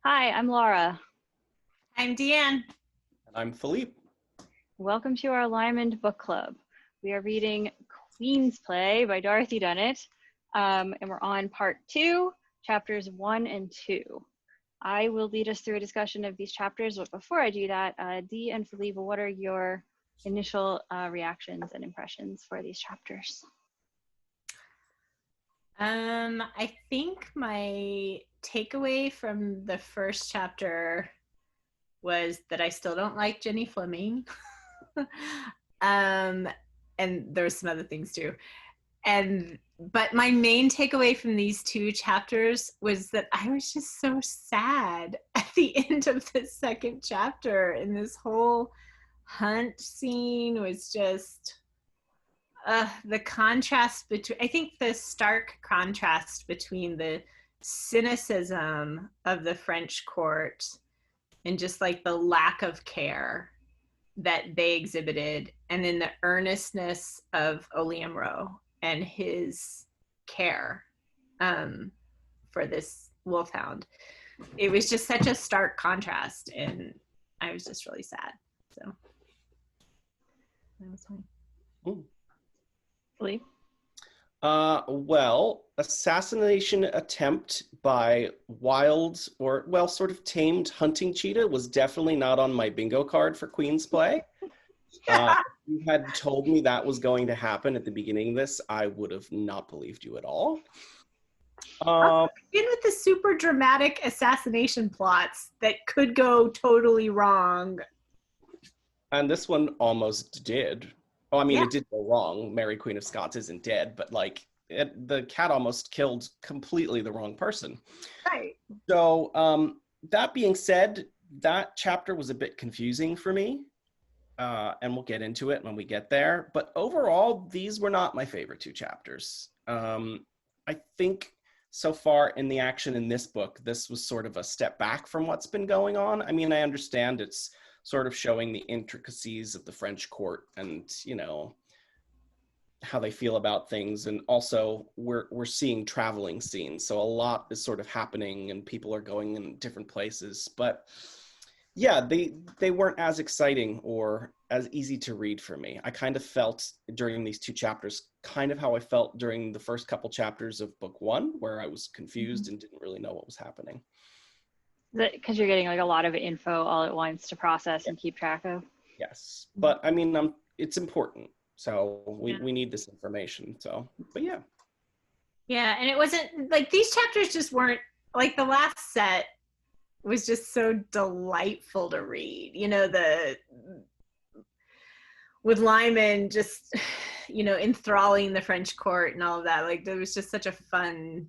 Hi, I'm Laura. I'm Deanne. And I'm Philippe. Welcome to our Lymond book club. We are reading Queen's Play by Dorothy Dunnett, and we're on part 2, chapters 1 and 2. I will lead us through a discussion of these chapters, but before I do that, Dee and Philippe, what are your initial reactions and impressions for these chapters? I think my takeaway from the first chapter was that I still don't like Jenny Fleming. And there's some other things too. But my main takeaway from these two chapters was that I was just so sad at the end of the second chapter, and this whole hunt scene was just the contrast between, I think the stark contrast between the cynicism of the French court and just like the lack of care that they exhibited, and then the earnestness of Oliamro and his care for this wolfhound. It was just such a stark contrast, and I was just really sad. So that was fine. Ooh. Philippe? Well, assassination attempt by wild or, well, sort of tamed hunting cheetah was definitely not on my bingo card for Queen's Play. If you had told me that was going to happen at the beginning of this, I would have not believed you at all. Even with the super dramatic assassination plots that could go totally wrong. And this one almost did. Oh, I mean, Yeah. It did go wrong. Mary Queen of Scots isn't dead, but like the cat almost killed completely the wrong person. Right. So that being said, that chapter was a bit confusing for me. And we'll get into it when we get there. But overall, these were not my favorite two chapters. I think so far in the action in this book, this was sort of a step back from what's been going on. I mean, I understand it's sort of showing the intricacies of the French court and, you know, how they feel about things. And also we're seeing traveling scenes. So a lot is sort of happening and people are going in different places. But yeah, they weren't as exciting or as easy to read for me. I kind of felt during these two chapters kind of how I felt during the first couple chapters of book 1, where I was confused and didn't really know what was happening. Because you're getting like a lot of info all at once to process and keep track of. Yes, but I mean, it's important. So we need this information. So, but yeah. Yeah, and it wasn't like these chapters just weren't like the last set was just so delightful to read. You know, with Lymond just, you know, enthralling the French court and all of that. Like there was just such a fun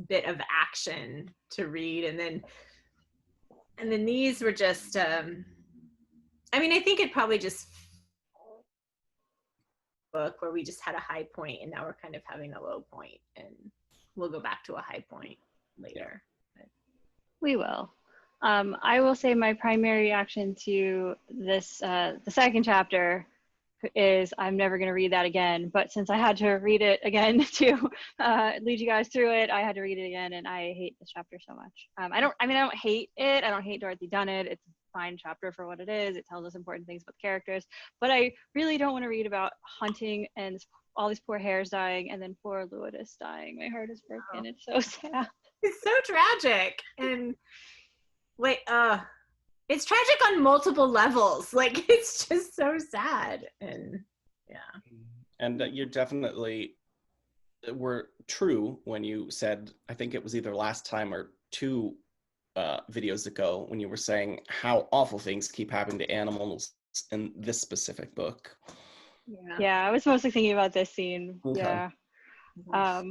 bit of action to read, and then these were just I mean, I think it probably just book where we just had a high point and now we're kind of having a low point, and we'll go back to a high point later. But We will. I will say my primary reaction to this, the second chapter, is I'm never going to read that again. But since I had to read it again to lead you guys through it, I had to read it again, and I hate this chapter so much. I don't hate it. I don't hate Dorothy Dunnett. It's a fine chapter for what it is. It tells us important things about the characters. But I really don't want to read about hunting and all these poor hares dying, and then poor Lewis dying. My heart is broken. Oh. It's so sad. It's so tragic, and it's tragic on multiple levels. Like it's just so sad, and yeah. And you definitely were true when you said, I think it was either last time or 2 videos ago, when you were saying how awful things keep happening to animals in this specific book. Yeah, I was mostly thinking about this scene. Okay. Yeah.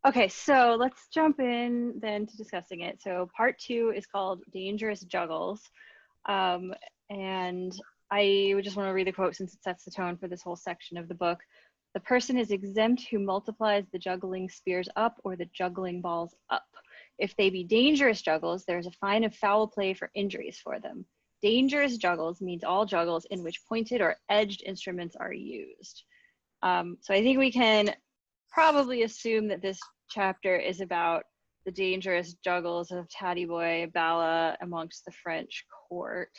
Okay, so let's jump in then to discussing it. So part 2 is called Dangerous Juggles. And I would just want to read the quote since it sets the tone for this whole section of the book. The person is exempt who multiplies the juggling spears up or the juggling balls up. If they be dangerous juggles, there is a fine of foul play for injuries for them. Dangerous juggles means all juggles in which pointed or edged instruments are used. So I think we can probably assume that this chapter is about the dangerous juggles of Thady Boy Bala amongst the French court.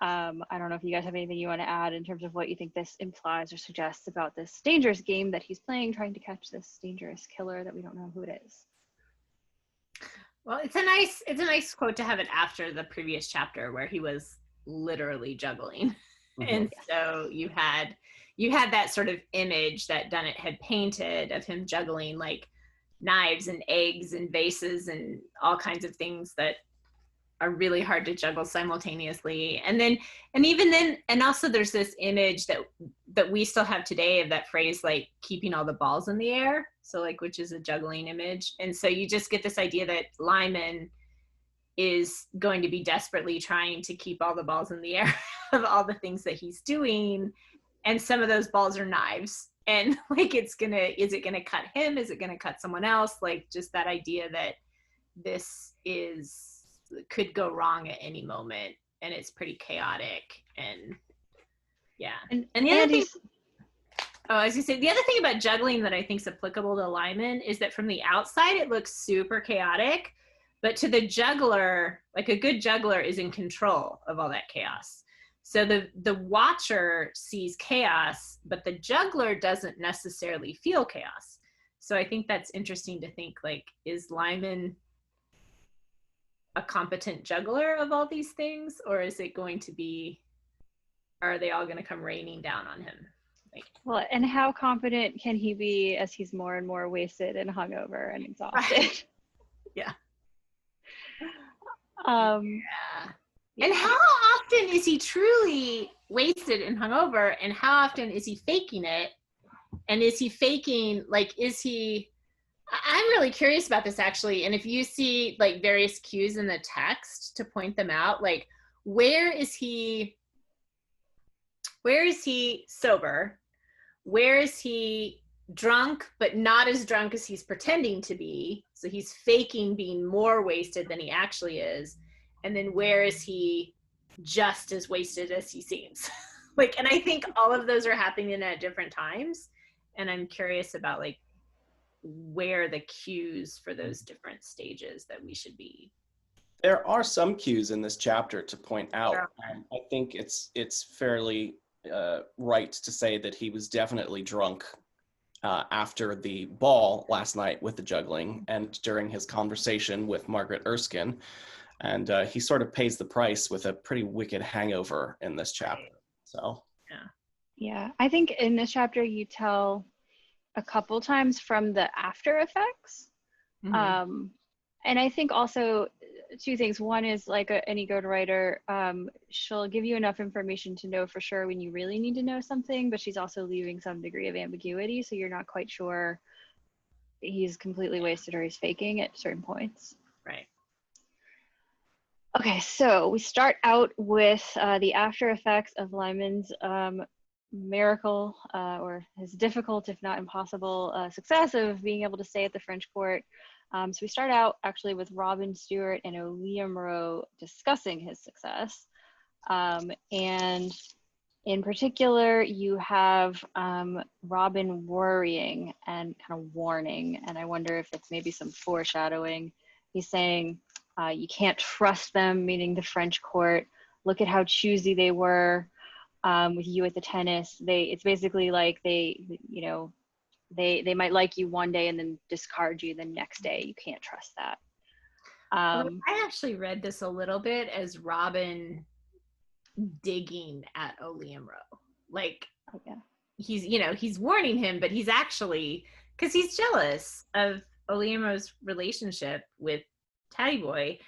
I don't know if you guys have anything you want to add in terms of what you think this implies or suggests about this dangerous game that he's playing, trying to catch this dangerous killer that we don't know who it is. Well, it's a nice quote to have it after the previous chapter where he was literally juggling. Mm-hmm. And so you had that sort of image that Dunnett had painted of him juggling like knives and eggs and vases and all kinds of things that are really hard to juggle simultaneously. And also there's this image that we still have today of that phrase, like keeping all the balls in the air. So like, which is a juggling image. And so you just get this idea that Lymond is going to be desperately trying to keep all the balls in the air of all the things that he's doing. And some of those balls are knives. And like, is it gonna cut him? Is it gonna cut someone else? Like just that idea that this could go wrong at any moment, and it's pretty chaotic. And yeah. And the other thing, I was gonna say, the other thing about juggling that I think is applicable to Lymond is that from the outside, it looks super chaotic, but to the juggler, like a good juggler is in control of all that chaos. So the watcher sees chaos, but the juggler doesn't necessarily feel chaos. So I think that's interesting to think, like, is Lymond a competent juggler of all these things, or is it going to be, are they all going to come raining down on him? Like, well, and how competent can he be as he's more and more wasted and hungover and exhausted? Right. Yeah. Yeah. And how often is he truly wasted and hungover, and how often is he faking it? And is he faking, like, I'm really curious about this actually. And if you see like various cues in the text to point them out, like where is he sober? Where is he drunk, but not as drunk as he's pretending to be? So he's faking being more wasted than he actually is. And then where is he just as wasted as he seems? Like, and I think all of those are happening at different times. And I'm curious about like where the cues for those different stages that we should be. There are some cues in this chapter to point out. Sure. I think it's fairly right to say that he was definitely drunk after the ball last night with the juggling and during his conversation with Margaret Erskine. And he sort of pays the price with a pretty wicked hangover in this chapter. So yeah, I think in this chapter you tell a couple times from the after effects. Mm-hmm. And I think also two things. One is like any good writer, she'll give you enough information to know for sure when you really need to know something, but she's also leaving some degree of ambiguity, so you're not quite sure he's completely wasted or he's faking at certain points. Right. Okay, so we start out with the after effects of Lymond's miracle or his difficult, if not impossible, success of being able to stay at the French court. So we start out actually with Robin Stewart and O'Liam Rowe discussing his success. And in particular, you have Robin worrying and kind of warning, and I wonder if it's maybe some foreshadowing. He's saying, you can't trust them, meaning the French court. Look at how choosy they were with you at the tennis. It's basically like they might like you one day and then discard you the next day. You can't trust that. Well, I actually read this a little bit as Robin digging at O'Liam Rowe. Like, oh, yeah. He's warning him, but he's actually, because he's jealous of O'Liam Rowe's relationship with Thady Boy.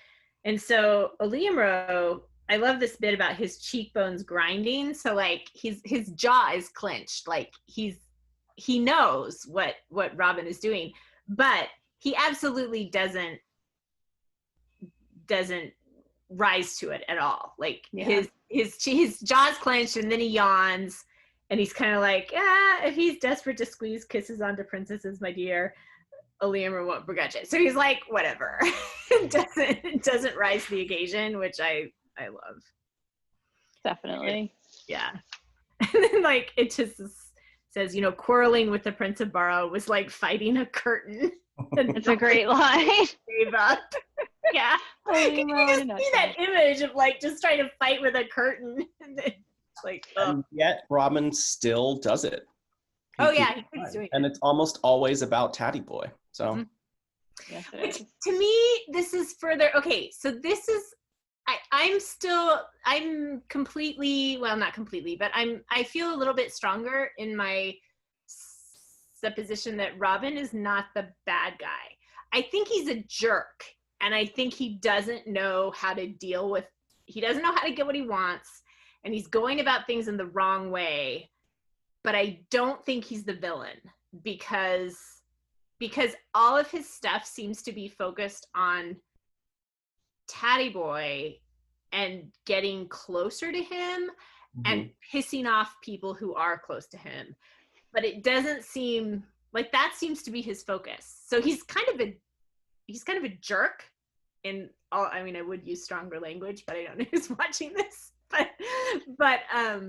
And so O'Liam Rowe, I love this bit about his cheekbones grinding. So like his jaw is clenched. Like he knows what Robin is doing, but he absolutely doesn't rise to it at all. Like his jaw's clenched, and then he yawns, and he's kind of like, if he's desperate to squeeze kisses onto princesses, my dear, O'Liam Rowe won't begrudge it. So he's like, whatever. doesn't rise to the occasion, which I love. Definitely. Yeah. And then like it just says, quarreling with the Prince of Barrow was like fighting a curtain. It's a great line. Gave up. Yeah. Holy Can you Rowan just in a see that image of like just trying to fight with a curtain? And then, like, And yet Robin still does it. oh keeps yeah, he keeps doing and it. it's almost always about Thady Boy. So Yes, it Which is. to me, this is further okay. So this is I'm completely, well, not completely, but I feel a little bit stronger in my supposition that Robin is not the bad guy. I think he's a jerk, and I think he doesn't know how to he doesn't know how to get what he wants, and he's going about things in the wrong way. But I don't think he's the villain because all of his stuff seems to be focused on Thady Boy and getting closer to him and pissing off people who are close to him. But it doesn't seem like that seems to be his focus. So he's kind of a jerk in all, I mean, I would use stronger language, but I don't know who's watching this. But I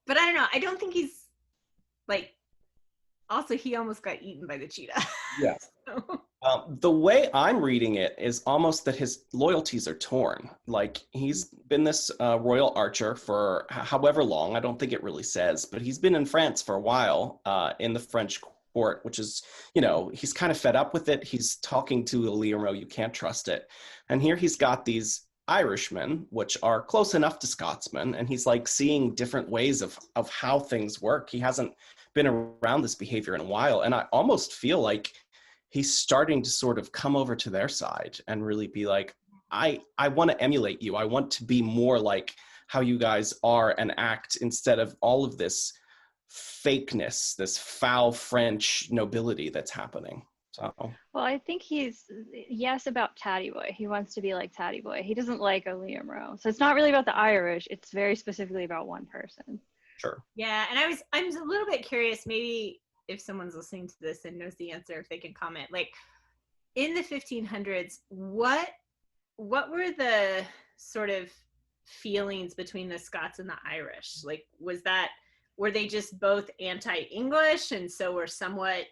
don't know. I don't think he's like, also he almost got eaten by the cheetah. Yes. So. The way I'm reading it is almost that his loyalties are torn. Like he's been this royal archer for however long. I don't think it really says, but he's been in France for a while in the French court, which is, he's kind of fed up with it. He's talking to Lymond, you can't trust it. And here he's got these Irishmen, which are close enough to Scotsmen, and he's like seeing different ways of how things work. He hasn't been around this behavior in a while, and I almost feel like he's starting to sort of come over to their side and really be like, I want to emulate you. I want to be more like how you guys are and act instead of all of this fakeness, this foul French nobility that's happening. So. Well, I think he's, yes, about Thady Boy. He wants to be like Thady Boy. He doesn't like Lymond. So it's not really about the Irish. It's very specifically about one person. Sure. Yeah, and I'm a little bit curious, maybe if someone's listening to this and knows the answer, if they can comment, like in the 1500s, what were the sort of feelings between the Scots and the Irish? Like, were they just both anti-English and so were somewhat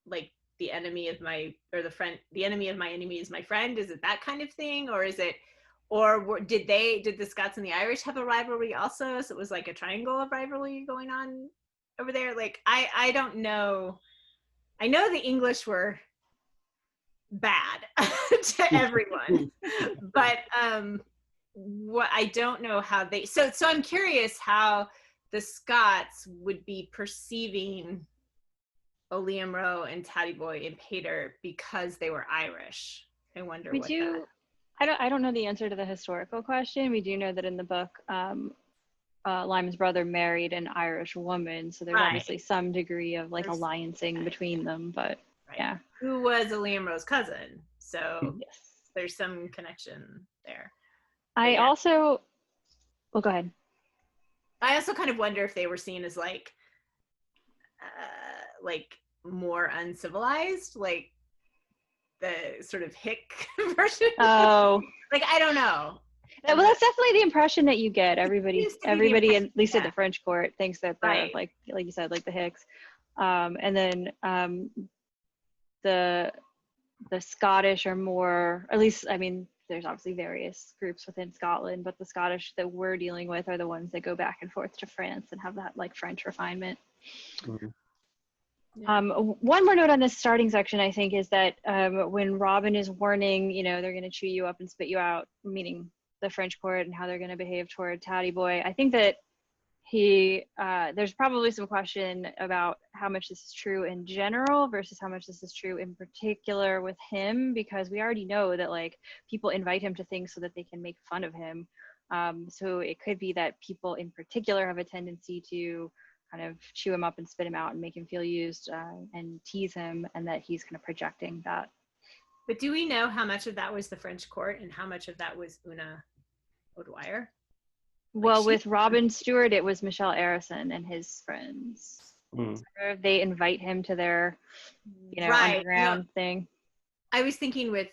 like the enemy of my enemy is my friend? Is it that kind of thing, or is it, did the Scots and the Irish have a rivalry also? So it was like a triangle of rivalry going on over there. Like I don't know. I know the English were bad to everyone, but what I don't know how they. So I'm curious how the Scots would be perceiving Lymond and Thady Boy and Pater because they were Irish. I wonder I don't know the answer to the historical question. We do know that in the book, Lymond's brother married an Irish woman, so there's obviously some degree of like alliancing between them, but yeah. Who was Lymond's cousin, so yes, there's some connection there. I also, well, go ahead. I also kind of wonder if they were seen as like more uncivilized, like the sort of hick version. Oh, like I don't know. Well, that's definitely the impression that you get. Everybody, at least at the French court, thinks that they're like you said, like the Hicks. And then the Scottish are more, at least, I mean, there's obviously various groups within Scotland, but the Scottish that we're dealing with are the ones that go back and forth to France and have that like French refinement. Mm-hmm. Yeah. One more note on this starting section, I think, is that when Robin is warning, they're going to chew you up and spit you out, meaning the French court and how they're going to behave toward Thady Boy, I think that there's probably some question about how much this is true in general versus how much this is true in particular with him, because we already know that like people invite him to things so that they can make fun of him. So it could be that people in particular have a tendency to kind of chew him up and spit him out and make him feel used and tease him, and that he's kind of projecting that. But do we know how much of that was the French court and how much of that was Una O'Dwyer? Well, with Robin Stewart, it was Michelle Arison and his friends. Mm. They invite him to their, underground thing. I was thinking with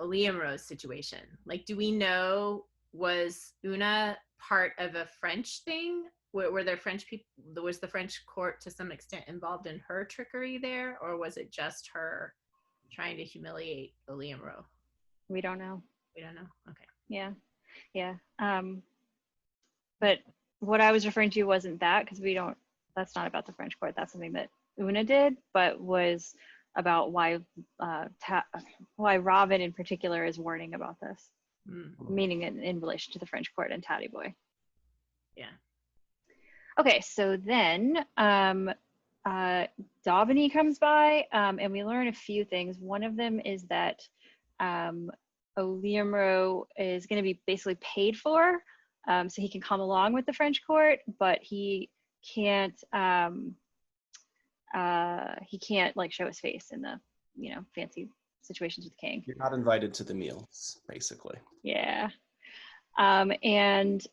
Lymond's situation. Like, do we know, was Una part of a French thing, were there French people? Was the French court to some extent involved in her trickery there, or was it just her trying to humiliate Oliamro? We don't know. We don't know. Okay. Yeah. But what I was referring to wasn't that, because that's not about the French court. That's something that Una did, but was about why Robin in particular is warning about this, meaning in relation to the French court and Thady Boy. Yeah. Okay, so then Daubeny comes by, and we learn a few things. One of them is that Oliamro is going to be basically paid for, so he can come along with the French court, but he can't like show his face in the fancy situations with the king. You're not invited to the meals, basically. Yeah. And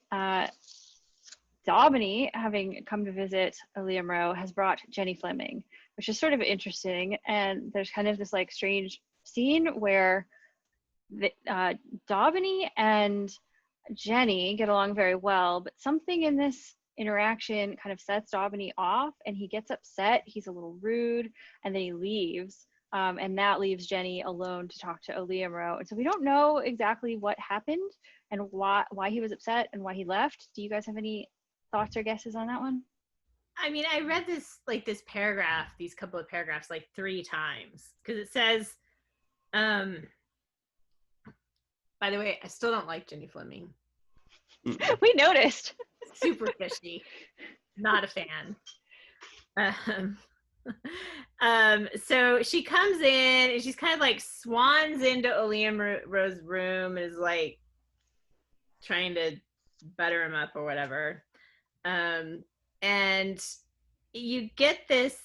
Daubeny, having come to visit Oliamro, has brought Jenny Fleming, which is sort of interesting. And there's kind of this like strange scene where Daubeny and Jenny get along very well, but something in this interaction kind of sets Daubeny off, and he gets upset. He's a little rude, and then he leaves. And that leaves Jenny alone to talk to Oliamro. And so we don't know exactly what happened and why he was upset and why he left. Do you guys have any thoughts or guesses on that one? I mean, I read these couple of paragraphs like 3 times, because it says, by the way, I still don't like Jenny Fleming. We noticed. Super fishy. Not a fan. So she comes in and she's kind of like swans into Oliamro's room and is like trying to butter him up or whatever. And you get this,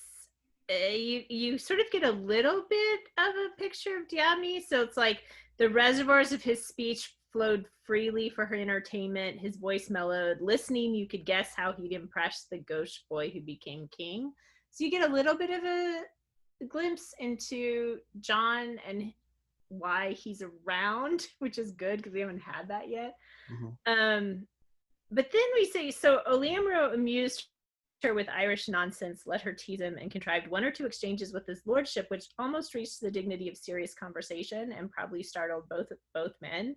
you sort of get a little bit of a picture of Daubeny. So it's like the reservoirs of his speech flowed freely for her entertainment. His voice mellowed. Listening, you could guess how he'd impress the gauche boy who became king. So you get a little bit of a glimpse into John and why he's around, which is good because we haven't had that yet. Mm-hmm. But then we say, so Oliamro amused her with Irish nonsense, let her tease him, and contrived 1 or 2 exchanges with his lordship, which almost reached the dignity of serious conversation and probably startled both men.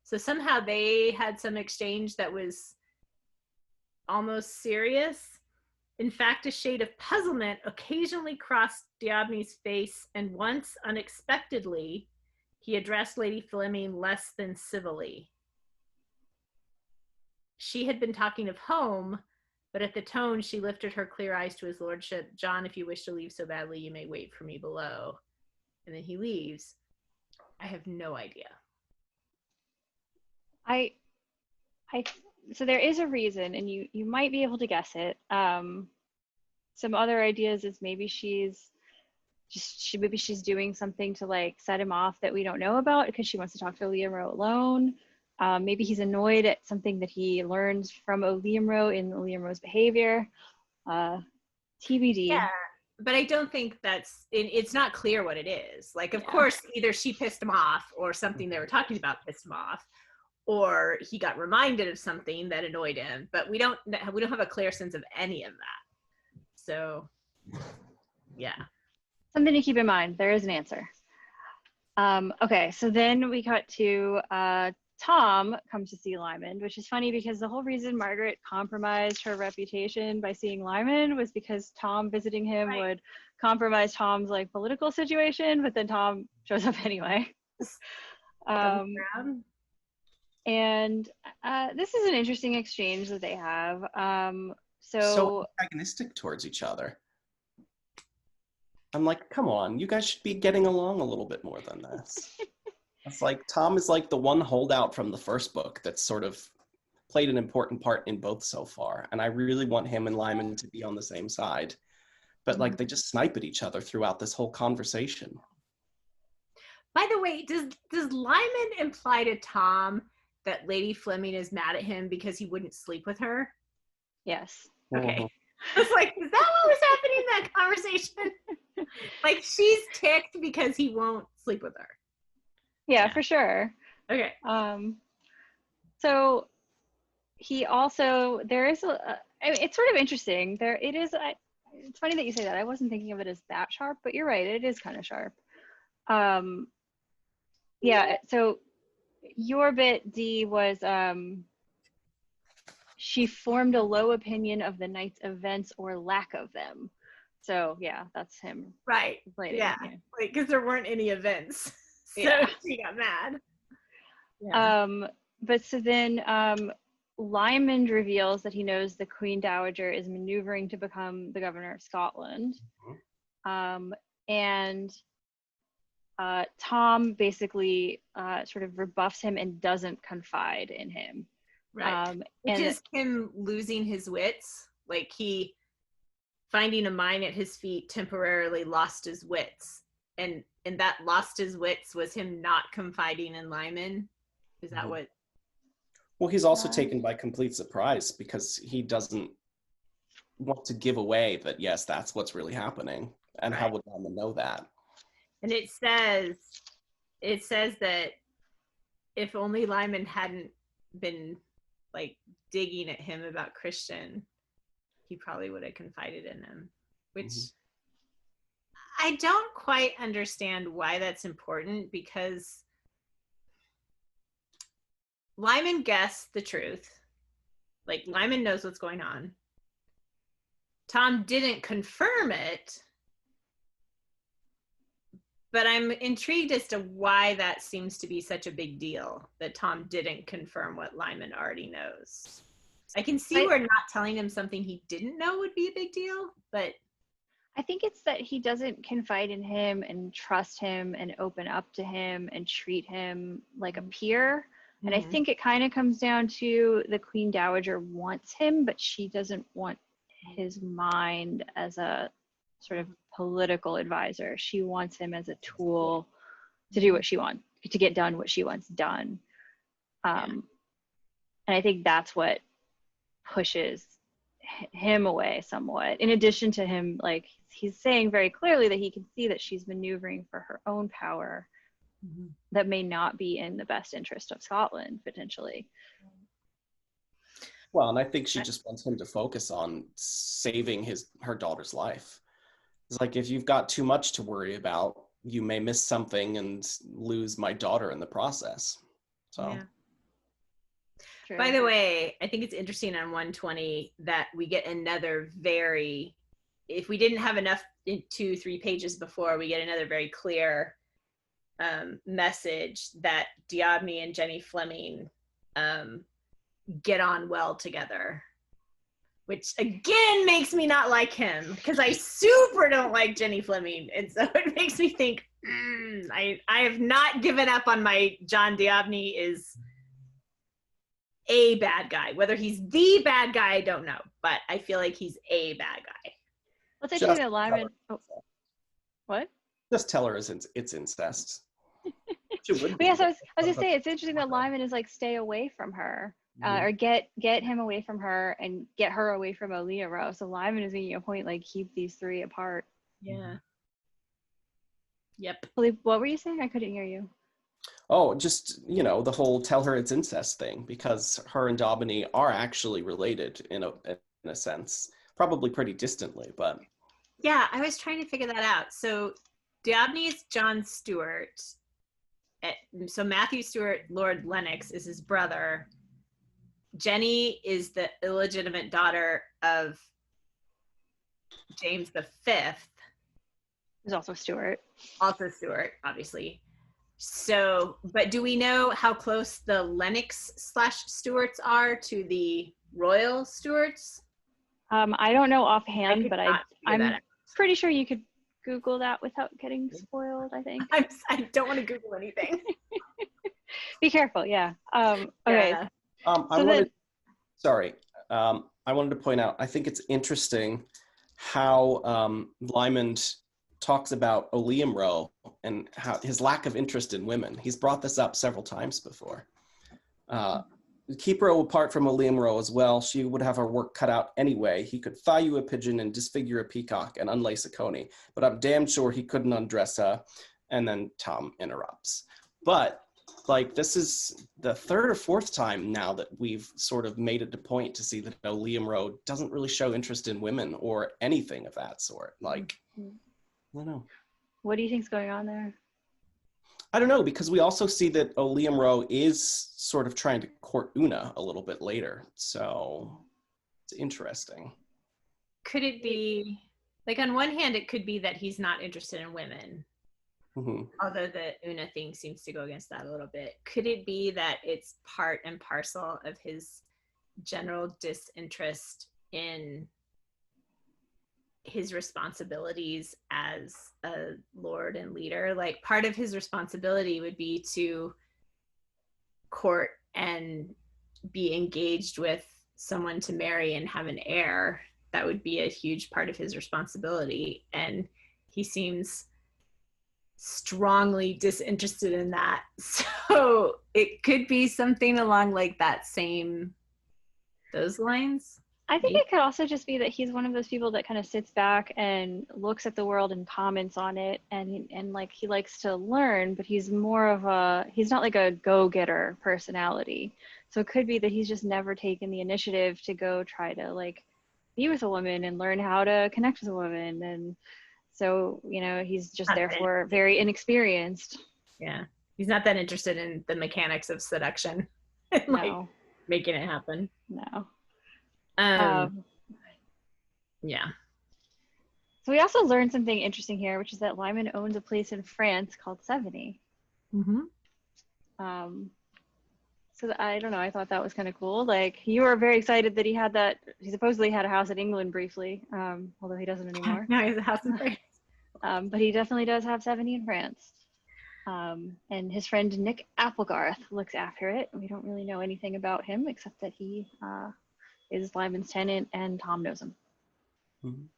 So somehow they had some exchange that was almost serious. In fact, a shade of puzzlement occasionally crossed Daubny's face, and once, unexpectedly, he addressed Lady Fleming less than civilly. She had been talking of home, but at the tone, she lifted her clear eyes to his lordship. John, if you wish to leave so badly, you may wait for me below. And then he leaves. I have no idea. So there is a reason, and you might be able to guess it. Some other ideas is maybe she's doing something to like set him off that we don't know about because she wants to talk to Oliamro alone. Maybe he's annoyed at something that he learns from Oliamro in Oliamro's behavior. TBD. Yeah, but I don't think it's not clear what it is. Like, of course, either she pissed him off or something they were talking about pissed him off, or he got reminded of something that annoyed him. But we don't have a clear sense of any of that. So, yeah. Something to keep in mind. There is an answer. Okay, so then we cut to Tom comes to see Lymond, which is funny because the whole reason Margaret compromised her reputation by seeing Lymond was because Tom visiting him would compromise Tom's like political situation, but then Tom shows up anyway. And this is an interesting exchange that they have. So antagonistic towards each other. I'm like, come on, you guys should be getting along a little bit more than this. It's like Tom is like the one holdout from the first book that's sort of played an important part in both so far. And I really want him and Lymond to be on the same side. But like they just snipe at each other throughout this whole conversation. By the way, does Lymond imply to Tom that Lady Fleming is mad at him because he wouldn't sleep with her? Yes. Okay. I was like, is that what was happening in that conversation? Like, she's ticked because he won't sleep with her. Yeah, for sure. Okay. So he also, there is I mean, it's sort of interesting. There, it is. It's funny that you say that. I wasn't thinking of it as that sharp, but you're right. It is kind of sharp. Yeah. So your bit, D, was she formed a low opinion of the night's events or lack of them. So yeah, that's him. Right. Writing, Yeah. Like, because there weren't any events. So Yeah. she got mad. Yeah. But so then Lymond reveals that he knows the Queen Dowager is maneuvering to become the governor of Scotland. And Tom basically sort of rebuffs him and doesn't confide in him. Right. Which is him losing his wits. Like, he, finding a mine at his feet, temporarily lost his wits. And that lost his wits was him not confiding in Lymond. Is that what? Well, he's also taken by complete surprise because he doesn't want to give away that, yes, that's what's really happening. And how would Lymond know that? And it says that if only Lymond hadn't been like digging at him about Christian, he probably would have confided in him, which I don't quite understand why that's important, because Lymond guessed the truth. Like, Lymond knows what's going on. Tom didn't confirm it, but I'm intrigued as to why that seems to be such a big deal, that Tom didn't confirm what Lymond already knows. I can see where not telling him something he didn't know would be a big deal, but I think it's that he doesn't confide in him and trust him and open up to him and treat him like a peer. And I think it kind of comes down to the Queen Dowager wants him, but she doesn't want his mind as a sort of political advisor. She wants him as a tool to do what she wants, to get done what she wants done. And I think that's what pushes him away somewhat, in addition to him, like, he's saying very clearly that he can see that she's maneuvering for her own power that may not be in the best interest of Scotland, potentially. Well, and I think she just wants him to focus on saving her daughter's life. It's like, if you've got too much to worry about, you may miss something and lose my daughter in the process. So. Yeah. By the way, I think it's interesting on 120 that we get another very, if we didn't have enough in 2-3 pages before, we get another very clear message that D'Aubigny and Jenny Fleming get on well together, which again makes me not like him, because I super don't like Jenny Fleming, and so it makes me think I have not given up on my John D'Aubigny is a bad guy. Whether he's the bad guy, I don't know, but I feel like he's a bad guy. Let's actually the Lymond. What? Just tell her it's incest. Yes, I was gonna say, it's interesting that Lymond is like, stay away from her, or get him away from her and get her away from Aaliyah Rowe. So Lymond is making a point, like, keep these three apart. Yeah. Yep. Philippe, what were you saying? I couldn't hear you. Oh, just, the whole tell her it's incest thing, because her and D'Aubigny are actually related in a sense, probably pretty distantly, but. Yeah, I was trying to figure that out. So D'Aubigny is John Stewart. So Matthew Stewart, Lord Lennox, is his brother. Jenny is the illegitimate daughter of James V. Who's also Stewart. Also Stewart, obviously. So, but do we know how close the Lennox/Stewarts are to the royal Stewarts? I don't know offhand, but I'm pretty sure you could Google that without getting spoiled, I think. I don't want to Google anything. Be careful, yeah. Okay. Yeah. I wanted to point out, I think it's interesting how Lymond talks about Aaliyah Rowe and how his lack of interest in women. He's brought this up several times before. Keep her apart from Aaliyah Rowe as well. She would have her work cut out anyway. He could thigh you a pigeon and disfigure a peacock and unlace a coney, but I'm damn sure he couldn't undress her. And then Tom interrupts. But like this is the third or fourth time now that we've sort of made it a point to see that Liam Rowe doesn't really show interest in women or anything of that sort. Like, I don't know. What do you think's going on there? I don't know, because we also see that Liam Rowe is sort of trying to court Una a little bit later. So it's interesting. Could it be, like, on one hand, it could be that he's not interested in women, although the Una thing seems to go against that a little bit. Could it be that it's part and parcel of his general disinterest in his responsibilities as a lord and leader? Like, part of his responsibility would be to court and be engaged with someone to marry and have an heir. That would be a huge part of his responsibility, and he seems strongly disinterested in that. So it could be something along like that those lines. I think it could also just be that he's one of those people that kind of sits back and looks at the world and comments on it, and like he likes to learn, but he's not like a go-getter personality. So it could be that he's just never taken the initiative to go try to like be with a woman and learn how to connect with a woman. And so, he's just therefore very inexperienced. Yeah. He's not that interested in the mechanics of seduction and like making it happen. No. Yeah. So we also learned something interesting here, which is that Lymond owns a place in France called 70. So I don't know, I thought that was kind of cool. Like, you were very excited that he supposedly had a house in England briefly, although he doesn't anymore. Now he has a house in France. But he definitely does have 70 in France. And his friend Nick Applegarth looks after it. We don't really know anything about him except that he is Lymond's tenant and Tom knows him. And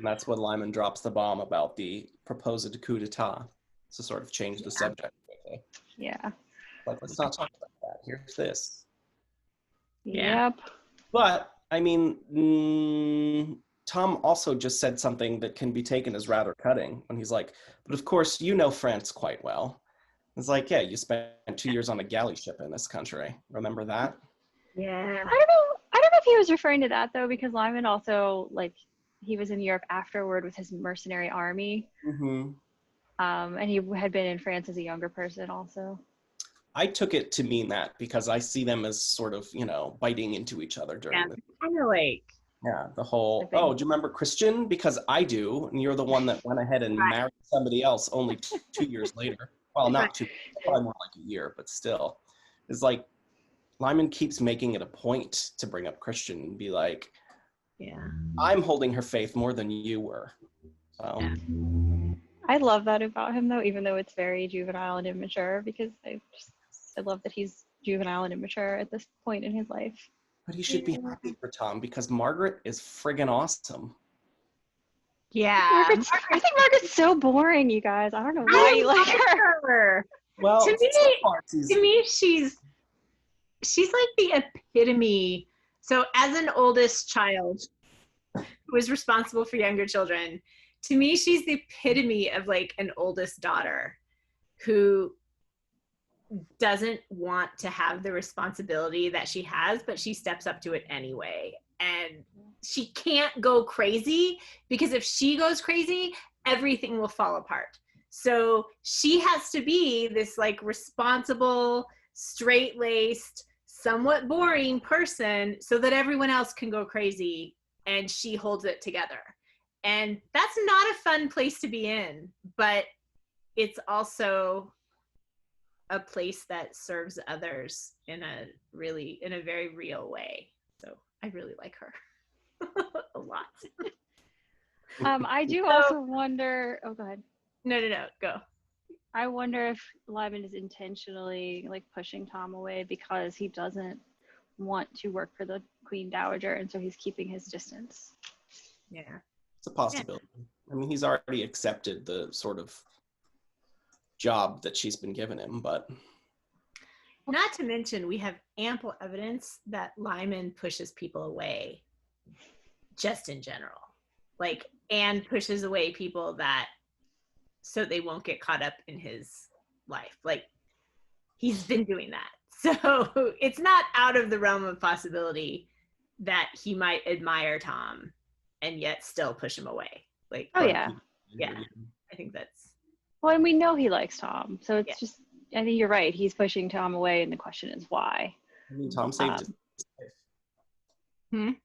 that's when Lymond drops the bomb about the proposed coup d'etat to sort of change the subject quickly. Yeah. Like, let's not talk about that. Here's this. Yep. But, I mean, Tom also just said something that can be taken as rather cutting when he's like, but of course, you know France quite well. It's like, yeah, you spent 2 years on a galley ship in this country. Remember that? I Yeah. don't know if he was referring to that, though, because Lymond also, like, he was in Europe afterward with his mercenary army. And he had been in France as a younger person also. I took it to mean that because I see them as sort of, biting into each other during the... kind of like... Yeah, the whole, do you remember Christian? Because I do, and you're the one that went ahead and married somebody else only 2 years later. Well, not 2, probably more like a year, but still. It's like, Lymond keeps making it a point to bring up Christian and be like, I'm holding her faith more than you were. So. Yeah. I love that about him, though, even though it's very juvenile and immature, because I love that he's juvenile and immature at this point in his life. But he should be happy for Tom because Margaret is friggin' awesome. Yeah. I think Margaret's so boring, you guys. I don't know why you like her. Well, to me, she's like the epitome. So as an oldest child who is responsible for younger children, to me, she's the epitome of like an oldest daughter who doesn't want to have the responsibility that she has, but she steps up to it anyway. And she can't go crazy because if she goes crazy, everything will fall apart. So she has to be this like responsible, straight-laced, somewhat boring person so that everyone else can go crazy and she holds it together. And that's not a fun place to be in, but it's also a place that serves others in a very real way. So I really like her a lot. I do also wonder, go ahead. No, go. I wonder if Lymond is intentionally like pushing Tom away because he doesn't want to work for the Queen Dowager, and so he's keeping his distance. Yeah. It's a possibility. I mean, he's already accepted the sort of job that she's been giving him, but... Not to mention, we have ample evidence that Lymond pushes people away, just in general. Like, and pushes away people that, so they won't get caught up in his life. Like, he's been doing that. So it's not out of the realm of possibility that he might admire Tom and yet still push him away. Like, Oh yeah. Yeah, I think that's. Well, and we know he likes Tom, so it's just. I think you're right. He's pushing Tom away, and the question is why. I mean, Tom saved his life.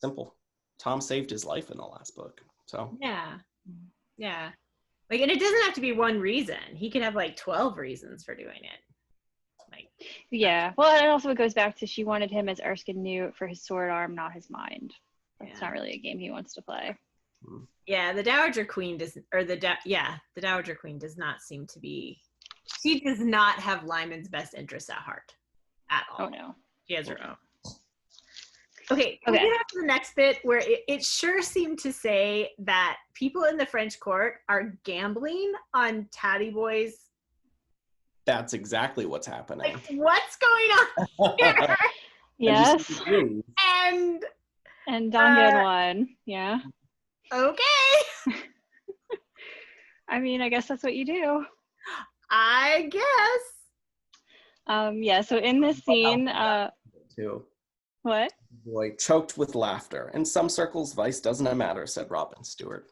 Simple. Tom saved his life in the last book. So Yeah. Like, and it doesn't have to be one reason. He could have like 12 reasons for doing it. Like. Yeah. Well, and also it goes back to she wanted him as Erskine knew for his sword arm, not his mind. That's not really a game he wants to play. Yeah, the Dowager Queen the Dowager Queen does not seem to be. She does not have Lymond's best interests at heart, at all. Oh no. She has her own. Okay, we get on to the next bit where it sure seemed to say that people in the French court are gambling on Thady Boy's. that's exactly what's happening. Like, what's going on here? Yes. And Dongan won. Yeah. Okay. I mean, I guess that's what you do. I guess. Yeah, so in this scene, Too. what? Boy choked with laughter. In some circles, vice doesn't matter, said Robin Stewart.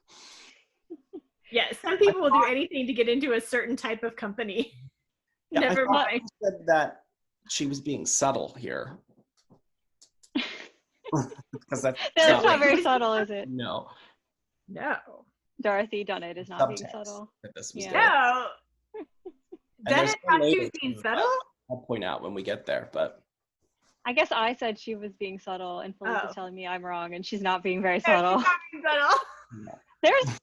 Yeah, some people will do anything to get into a certain type of company. Yeah, Never mind. I said that she was being subtle here. Because that's not very subtle, is it? No. Dorothy Dunnett is not being Subtext subtle. that this was Yeah. there. No. And there's Dunnett no thought she label was being to it. subtle? I'll point out when we get there, but I guess I said she was being subtle, and Philippe is telling me I'm wrong, and she's not being very No, subtle. she's not being subtle. There's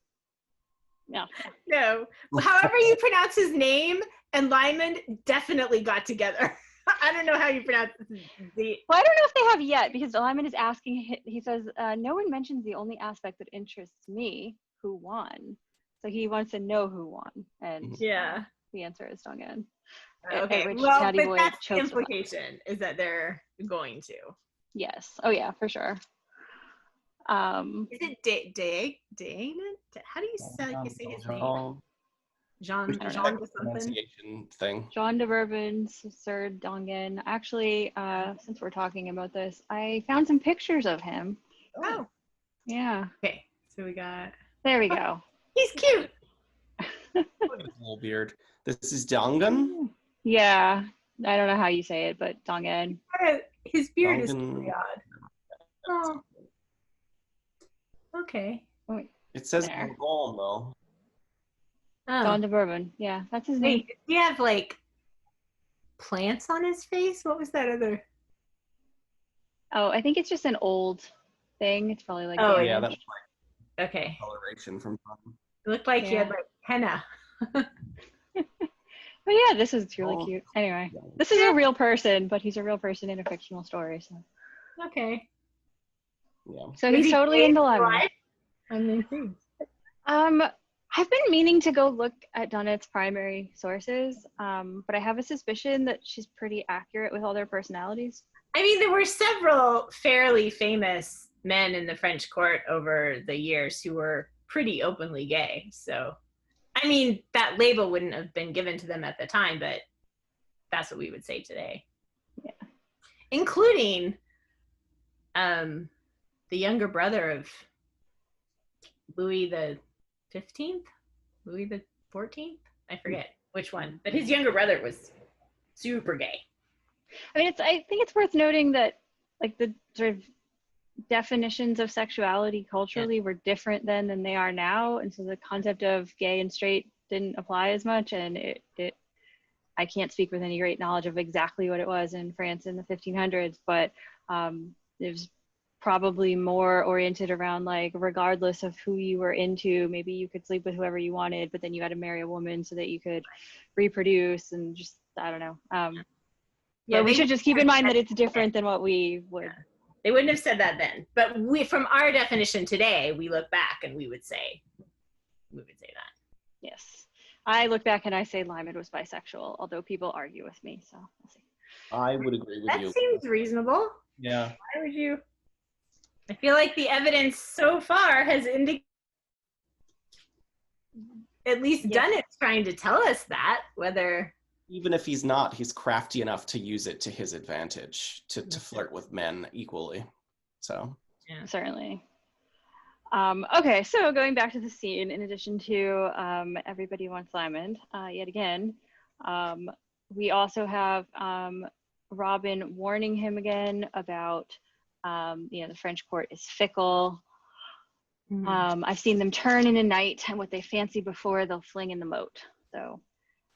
no. No. However you pronounce his name and Lymond definitely got together. I don't know how you pronounce the. Well, I don't know if they have yet, because Lymond is asking. He says, "No one mentions the only aspect that interests me: who won." So he wants to know who won, and the answer is Dongan. Okay, Which well, Thady but Boy that's the chokes with implication is that they're going to. Yes. Oh yeah, for sure. Is it Danon? How do you say his name? Jean de something. pronunciation thing. Jean de Bourbon, Sir Dongan. Actually, since we're talking about this, I found some pictures of him. Oh. Yeah. Okay, so we got. There we go. He's cute. Look at his little beard. This is Dongan? Yeah. I don't know how you say it, but Dongan. His beard is Dongan. really odd. Oh. Okay. It says There. Dongan, though. Don de Bourbon. Yeah, that's his name. Wait, does he have like plants on his face? What was that other? Oh, I think it's just an old thing. It's probably like Oh, Yeah, damaged. that's Okay. coloration from Tom. It looked like he had like henna. But yeah, this is really cute. Anyway, this is a real person, but he's a real person in a fictional story. So, Okay. Yeah. so he's totally into Lymond. I'm intrigued. I've been meaning to go look at Dunnett's primary sources, but I have a suspicion that she's pretty accurate with all their personalities. I mean, there were several fairly famous men in the French court over the years who were pretty openly gay. So, I mean, that label wouldn't have been given to them at the time, but that's what we would say today. Yeah. Including the younger brother of Louis the 15th? Louis the 14th? I forget which one. But his younger brother was super gay. I mean, I think it's worth noting that like the sort of definitions of sexuality culturally were different then than they are now, and so the concept of gay and straight didn't apply as much, and I can't speak with any great knowledge of exactly what it was in France in the 1500s, but it was probably more oriented around like, regardless of who you were into, maybe you could sleep with whoever you wanted, but then you had to marry a woman so that you could reproduce, and just I don't know. But we should just keep in mind that it's different than what we would. They wouldn't have said that then, but we, from our definition today, we look back and we would say that. Yes, I look back and I say Lymond was bisexual, although people argue with me, so we'll see. I would agree with you. That seems reasonable. Yeah. Why would you? I feel like the evidence so far has indicated, at least Dunnett's trying to tell us that, whether even if he's not, he's crafty enough to use it to his advantage, to flirt with men equally. So Yeah. Certainly. Okay, so going back to the scene, in addition to everybody wants Lymond, yet again, we also have Robin warning him again about, the French court is fickle. I've seen them turn in a night, and what they fancy before they'll fling in the moat. So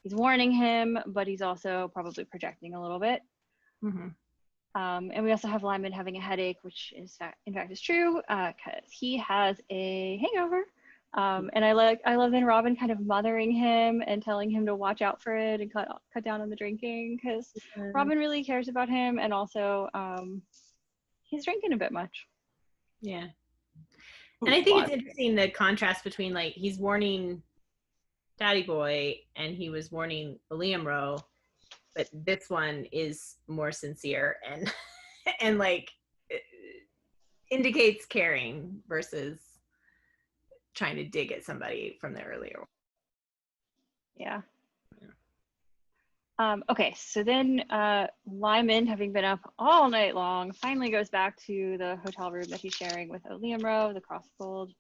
he's warning him, but he's also probably projecting a little bit. And we also have Lymond having a headache, which is in fact is true, because he has a hangover. And I love then Robin kind of mothering him and telling him to watch out for it and cut down on the drinking, because Robin really cares about him, and also he's drinking a bit much. Yeah. And I think it's interesting the contrast between, like, he's warning Thady Boy and he was warning Liam Rowe, but this one is more sincere and and like indicates caring versus trying to dig at somebody from the earlier one. Yeah. Okay, so then Lymond, having been up all night long, finally goes back to the hotel room that he's sharing with Liam Rowe, the cross-fold,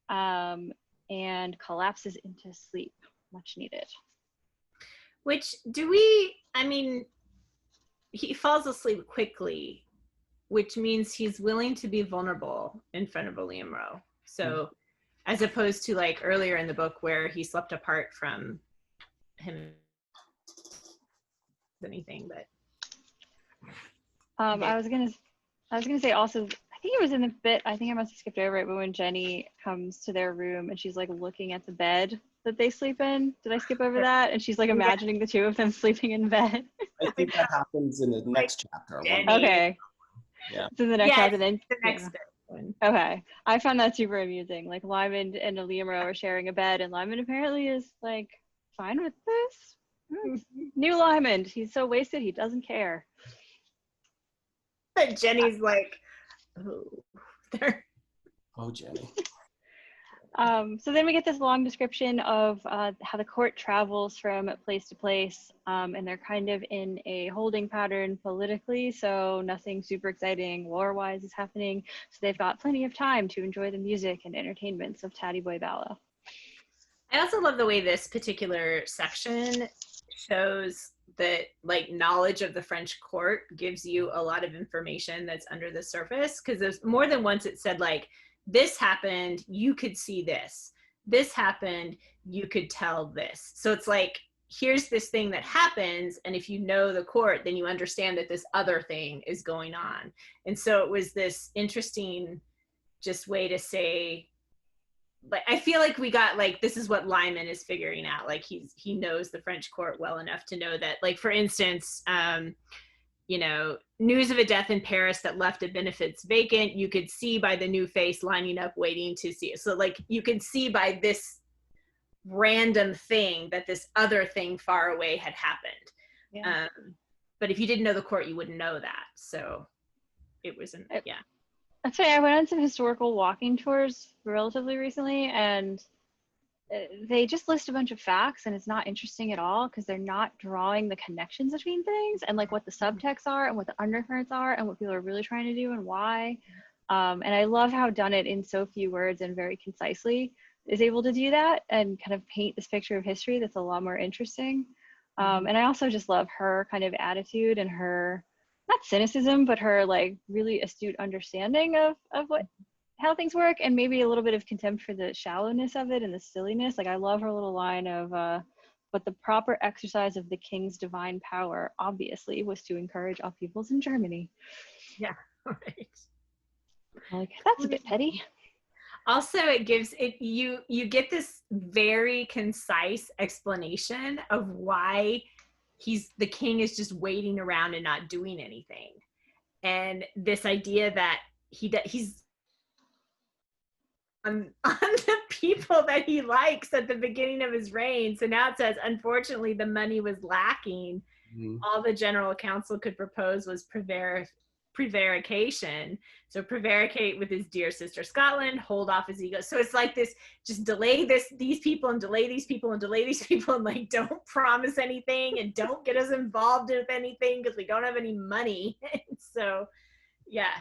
and collapses into sleep, much needed. Which he falls asleep quickly, which means he's willing to be vulnerable in front of Liam Rowe. So as opposed to like earlier in the book where he slept apart from him anything, but I was gonna say also, I think it was in the bit, I think I must have skipped over it, but when Jenny comes to their room and she's like looking at the bed that they sleep in, did I skip over that? And she's like imagining the two of them sleeping in bed. I think that happens in the next chapter. Okay. Yeah. It's in the next chapter then. The next one. Okay. I found that super amusing. Like Lymond and Liam Rowe are sharing a bed, and Lymond apparently is like fine with this. New Lymond. He's so wasted he doesn't care. But Jenny's like, Oh, Jenny. So then we get this long description of how the court travels from place to place, and they're kind of in a holding pattern politically, so nothing super exciting war-wise is happening. So they've got plenty of time to enjoy the music and entertainments of Thady Boy Bala. I also love the way this particular section shows that like knowledge of the French court gives you a lot of information that's under the surface, because there's more than once it said like, this happened, you could see this. This happened, you could tell this. So it's like, here's this thing that happens, and if you know the court, then you understand that this other thing is going on. And so it was this interesting just way to say, like, I feel like we got like, this is what Lymond is figuring out. Like he knows the French court well enough to know that, like, for instance, news of a death in Paris that left a benefits vacant, you could see by the new face lining up waiting to see it. So like you could see by this random thing that this other thing far away had happened. Yeah. But if you didn't know the court, you wouldn't know that. So it wasn't, yeah. I'd say I went on some historical walking tours relatively recently, and they just list a bunch of facts, and it's not interesting at all because they're not drawing the connections between things and like what the subtexts are and what the undercurrents are and what people are really trying to do and why. And I love how Dunnett, in so few words and very concisely, is able to do that and kind of paint this picture of history that's a lot more interesting. And I also just love her kind of attitude and her, not cynicism, but her like really astute understanding of how things work, and maybe a little bit of contempt for the shallowness of it and the silliness. Like I love her little line of, but the proper exercise of the king's divine power obviously was to encourage all peoples in Germany. Yeah, right. Like that's a bit petty. Also, it gives it, you get this very concise explanation of why the king is just waiting around and not doing anything. And this idea that he's on the people that he likes at the beginning of his reign. So now it says, unfortunately, the money was lacking. All the general council could propose was prevarication. So prevaricate with his dear sister Scotland, hold off his ego. So it's like this, just delay these people and delay these people and delay these people, and like don't promise anything and don't get us involved with anything because we don't have any money. So yeah,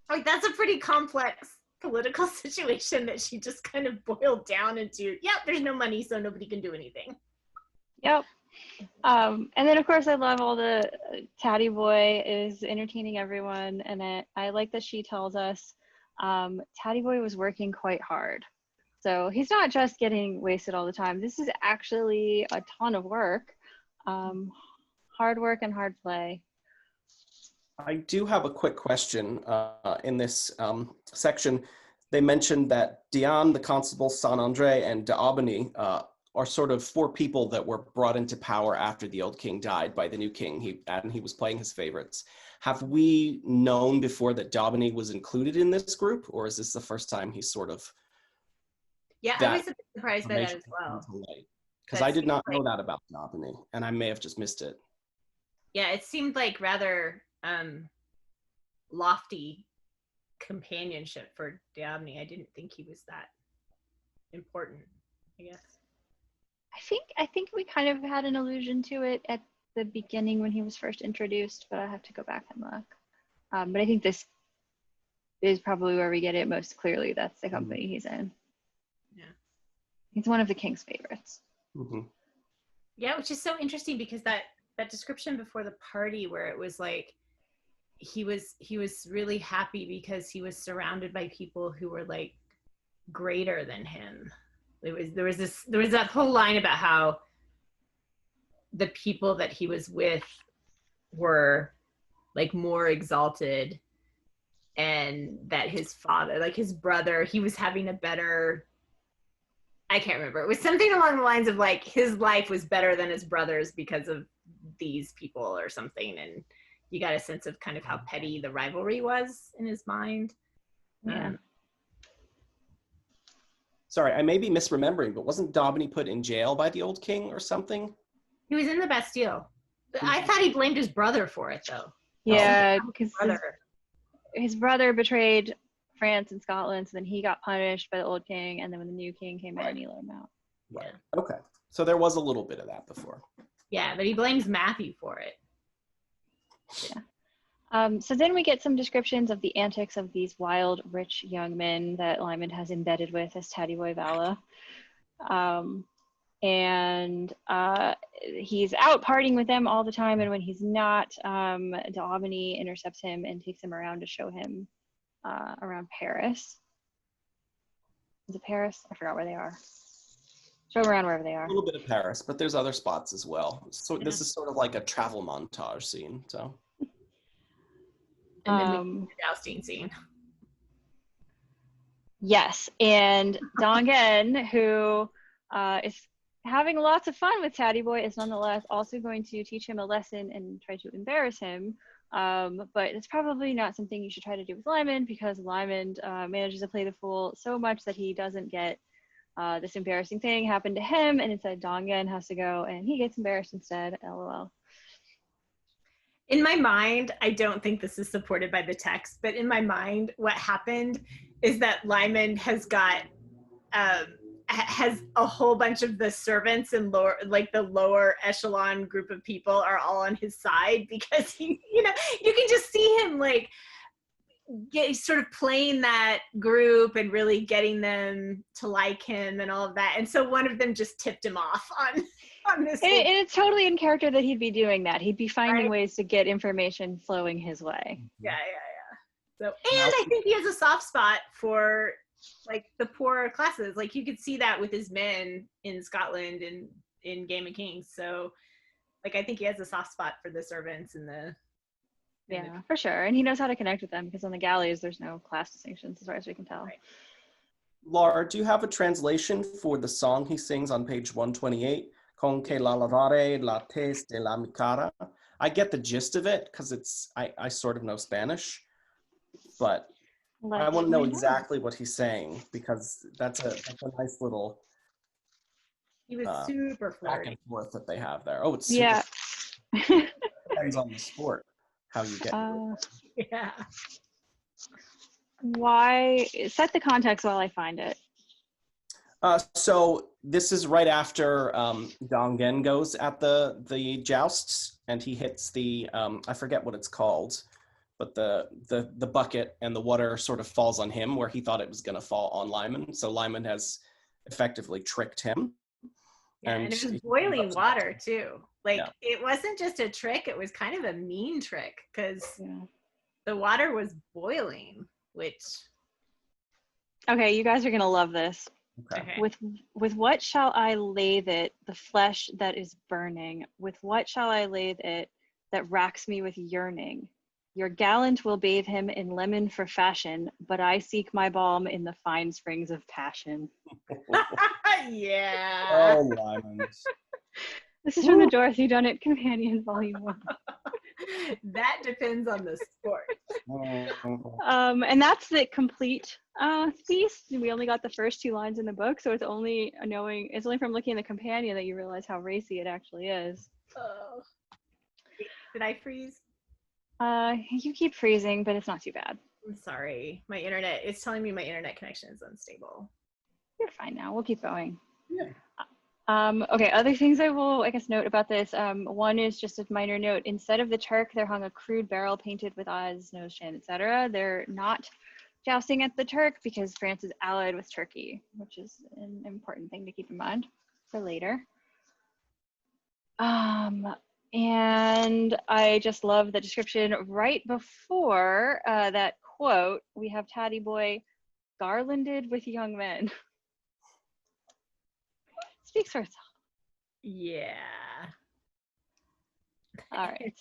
like that's a pretty complex political situation that she just kind of boiled down into, yep, there's no money, so nobody can do anything. Yep. And then of course I love all the Thady Boy is entertaining everyone, and I like that she tells us Thady Boy was working quite hard. So he's not just getting wasted all the time. This is actually a ton of work. Hard work and hard play. I do have a quick question in this section. They mentioned that Diane, the Constable, Saint Andre, and d'Aubigny are sort of 4 people that were brought into power after the old king died by the new king. He was playing his favorites. Have we known before that d'Aubigny was included in this group, or is this the first time he's sort of? Yeah, I was a bit surprised by that as well. Because I did not know that about d'Aubigny, and I may have just missed it. Yeah, it seemed like rather lofty companionship for d'Aubigny. I didn't think he was that important, I guess. I think we kind of had an allusion to it at the beginning when he was first introduced, but I have to go back and look. But I think this is probably where we get it most clearly. That's the company he's in. Yeah. He's one of the king's favorites. Mm-hmm. Yeah, which is so interesting because that description before the party where it was like he was really happy because he was surrounded by people who were like greater than him. There was that whole line about how the people that he was with were like more exalted, and that his father, like his brother, he was having a better, I can't remember. It was something along the lines of like his life was better than his brother's because of these people or something. And you got a sense of kind of how petty the rivalry was in his mind. Yeah. Sorry, I may be misremembering, but wasn't d'Aubigny put in jail by the old king or something? He was in the Bastille. I thought he blamed his brother for it though. Yeah, because his brother betrayed France and Scotland, so then he got punished by the old king, and then when the new king came in, he let him out. Right. Okay. So there was a little bit of that before. Yeah, but he blames Matthew for it. Yeah. So then we get some descriptions of the antics of these wild, rich young men that Lymond has embedded with as Thady Boy Vala. And he's out partying with them all the time, and when he's not, d'Aubigny intercepts him and takes him around to show him around Paris. Is it Paris? I forgot where they are. Show him around wherever they are. A little bit of Paris, but there's other spots as well. So this is sort of like a travel montage scene. So. And then the jousting scene. Yes, and Dongen, who is having lots of fun with Thady Boy, is nonetheless also going to teach him a lesson and try to embarrass him. But it's probably not something you should try to do with Lymond, because Lymond manages to play the fool so much that he doesn't get this embarrassing thing happen to him, and instead Dongen has to go and he gets embarrassed instead. LOL. In my mind, I don't think this is supported by the text, but in my mind, what happened is that Lymond has got has a whole bunch of the servants and the lower echelon group of people are all on his side, because he, you can just see him like sort of playing that group and really getting them to like him and all of that. And so one of them just tipped him off on this. And it's totally in character that he'd be doing that. He'd be finding ways to get information flowing his way. Yeah. So, and I think he has a soft spot for like the poorer classes. Like you could see that with his men in Scotland and in Game of Kings. So like I think he has a soft spot for the servants and the for sure. And he knows how to connect with them, because on the galleys there's no class distinctions as far as we can tell. Right. Laura, do you have a translation for the song he sings on page 128? Con que la lavare la tez de la mi cara. I get the gist of it because I sort of know Spanish, but I want to know exactly what he's saying, because that's a nice little he was super back flirty. and forth that they have there. Oh, it's super depends on the sport. how you get. Yeah. Why? Set the context while I find it. So this is right after Dongen goes at the jousts, and he hits the I forget what it's called, but the bucket, and the water sort of falls on him where he thought it was going to fall on Lymond. So Lymond has effectively tricked him. Yeah, and it was boiling water too. Like, Yeah. it wasn't just a trick, it was kind of a mean trick because Yeah. the water was boiling, which Okay, you guys are gonna love this. okay. With what shall I lathe it, the flesh that is burning? With what shall I lathe it that racks me with yearning? Your gallant will bathe him in lemon for fashion, but I seek my balm in the fine springs of passion. Yeah. Oh, Lymond. This is from the Dorothy Dunnett Companion, Volume 1. That depends on the sport. And that's the complete piece. We only got the first 2 lines in the book, so it's only from looking in the companion that you realize how racy it actually is. Oh. Did I freeze? You keep freezing, but it's not too bad. I'm sorry. My internet, it's telling me my internet connection is unstable. You're fine now. We'll keep going. Yeah. Okay, other things I will, note about this. One is just a minor note. Instead of the Turk, there hung a crude barrel painted with eyes, nose, chin, etc. They're not jousting at the Turk because France is allied with Turkey, which is an important thing to keep in mind for later. And I just love the description right before that quote. We have Thady Boy garlanded with young men. Speaks for itself. Yeah. All right.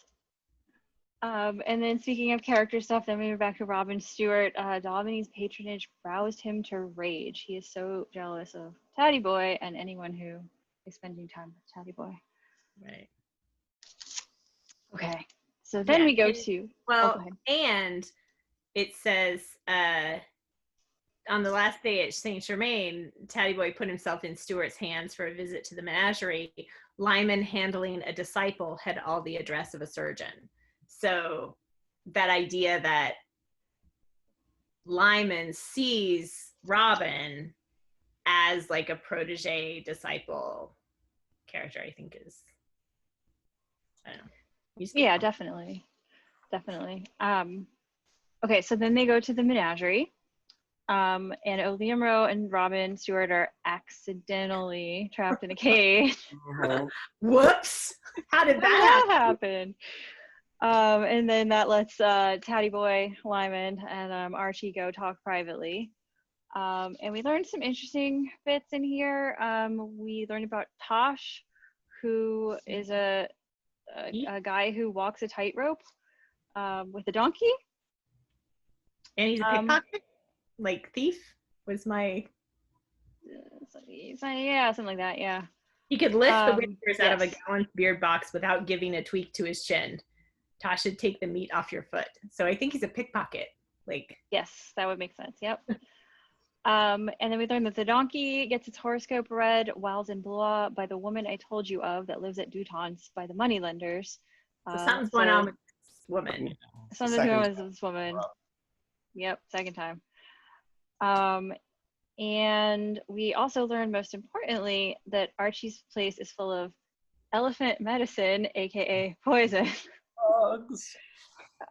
And then speaking of character stuff, then we were back to Robin Stewart. Daubigny's patronage roused him to rage. He is so jealous of Thady Boy and anyone who is spending time with Thady Boy. Right. Okay. So then we go to... Well, and it says on the last day at Saint Germain, Thady Boy put himself in Stuart's hands for a visit to the menagerie. Lymond, handling a disciple, had all the address of a surgeon. So that idea that Lymond sees Robin as like a protege disciple character, I think is, I don't know. Yeah, definitely. Okay, so then they go to the menagerie. And Oliamro and Robin Stewart are accidentally trapped in a cage. Whoops! How did that happen? And then that lets Thady Boy, Lymond, and Archie go talk privately. And we learned some interesting bits in here. We learned about Tosh, who is a guy who walks a tightrope with a donkey. And he's a pickpocket? Like thief was my... Yeah, something like that, yeah. He could lift the whiskers out of a gallon's beard box without giving a tweak to his chin. Tosh should take the meat off your foot. So I think he's a pickpocket. Like, yes, that would make sense. Yep. And then we learned that the donkey gets its horoscope read whiles in Blois by the woman I told you of that lives at Duton's by the moneylenders. So something's going on with this woman. Something's going on with this woman. Yep, second time. And we also learned, most importantly, that Archie's place is full of elephant medicine, aka poison. Bugs.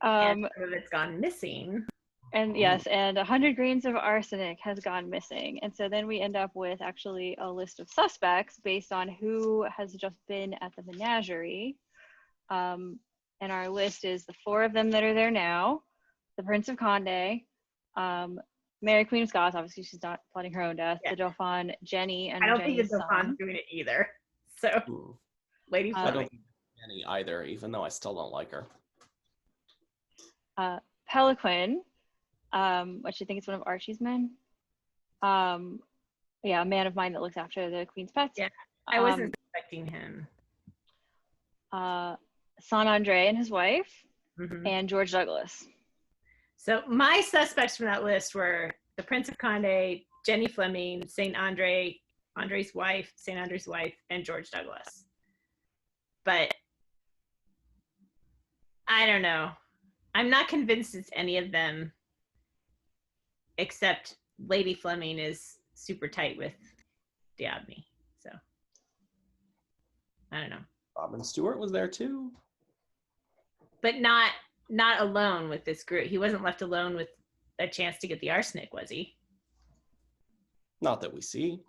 And some of it's gone missing. And yes, and 100 grains of arsenic has gone missing. And so then we end up with actually a list of suspects based on who has just been at the menagerie. And our list is the 4 of them that are there now, the Prince of Condé, Mary Queen of Scots, obviously she's not plotting her own death, the Dauphin, Jenny, and I don't Jenny's think the Dauphin's doing it either. So, Lady I don't think Jenny either, even though I still don't like her. Peliquin, which I think is one of Archie's men. Yeah, a man of mine that looks after the Queen's pets. Yeah, I wasn't expecting him. Saint Andre and his wife, and George Douglas. So my suspects from that list were the Prince of Condé, Jenny Fleming, Saint Andre, Andre's wife, Saint Andre's wife, and George Douglas. But I don't know. I'm not convinced it's any of them, except Lady Fleming is super tight with Diabme. So I don't know. Robin Stewart was there too. But not alone with this group. He wasn't left alone with a chance to get the arsenic, was he? Not that we see.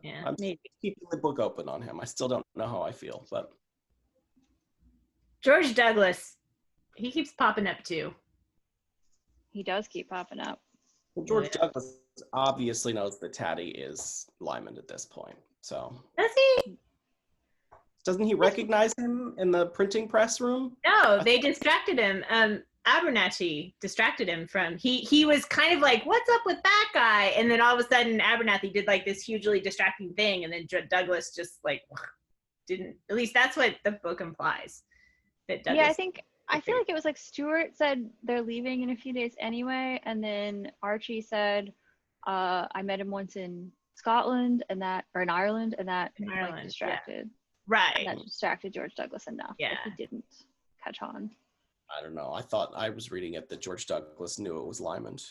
Yeah, I'm maybe. keeping the book open on him. I still don't know how I feel, but George Douglas, he keeps popping up too. He does keep popping up. well, George Douglas obviously knows that Thady is Lymond at this point. So Does he? doesn't he recognize him in the printing press room? No, they distracted him. Abernathy distracted him from, he was kind of like, what's up with that guy? And then all of a sudden Abernathy did like this hugely distracting thing, and then Douglas just like didn't, at least that's what the book implies. That Douglas, Yeah, I feel like it was like Stuart said they're leaving in a few days anyway, and then Archie said, I met him once in Scotland and that, or in Ireland, and that like distracted. Yeah. Right. And that distracted George Douglas enough that he didn't catch on. I don't know. I thought I was reading it that George Douglas knew it was Lymond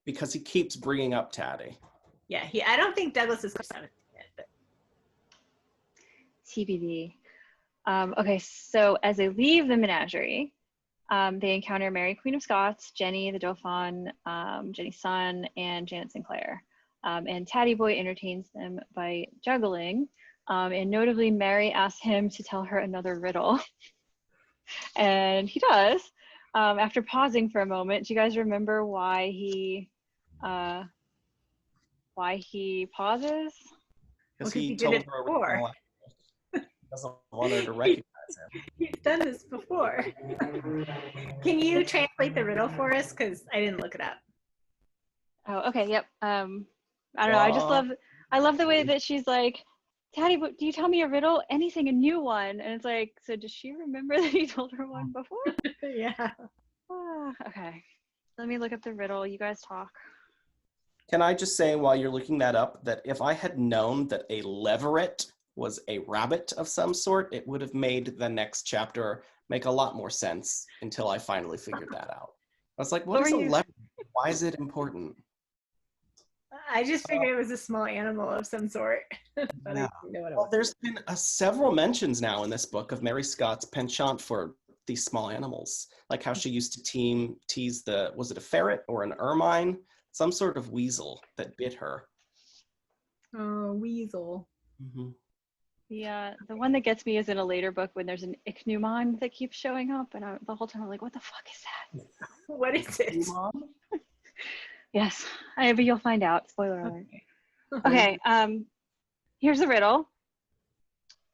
because he keeps bringing up Thady. Yeah, I don't think Douglas is yet, but TBD. Okay, so as they leave the menagerie, they encounter Mary, Queen of Scots, Jenny, the Dauphin, Jenny's son, and Janet Sinclair. And Thady Boy entertains them by juggling. And notably, Mary asks him to tell her another riddle. And he does. After pausing for a moment, do you guys remember why he pauses? Because he told did it her before. He doesn't want her to recognize him. He's done this before. Can you translate the riddle for us? Because I didn't look it up. Oh, okay, yep. I don't know. I love the way that she's like, Thady, do you tell me a riddle? Anything, a new one. And it's like, so does she remember that he told her one before? Yeah. Okay. Let me look up the riddle. You guys talk. Can I just say while you're looking that up that if I had known that a leveret was a rabbit of some sort, it would have made the next chapter make a lot more sense until I finally figured that out. I was like, what is a leveret? Why is it important? I just figured it was a small animal of some sort. But I didn't know what it was. There's been several mentions now in this book of Mary Scott's penchant for these small animals, like how she used to tease was it a ferret or an ermine? Some sort of weasel that bit her. Oh, weasel. Mm-hmm. Yeah, the one that gets me is in a later book when there's an ichneumon that keeps showing up, and the whole time I'm like, what the fuck is that? What is it? Yes, but you'll find out. Spoiler alert. Okay, here's the riddle.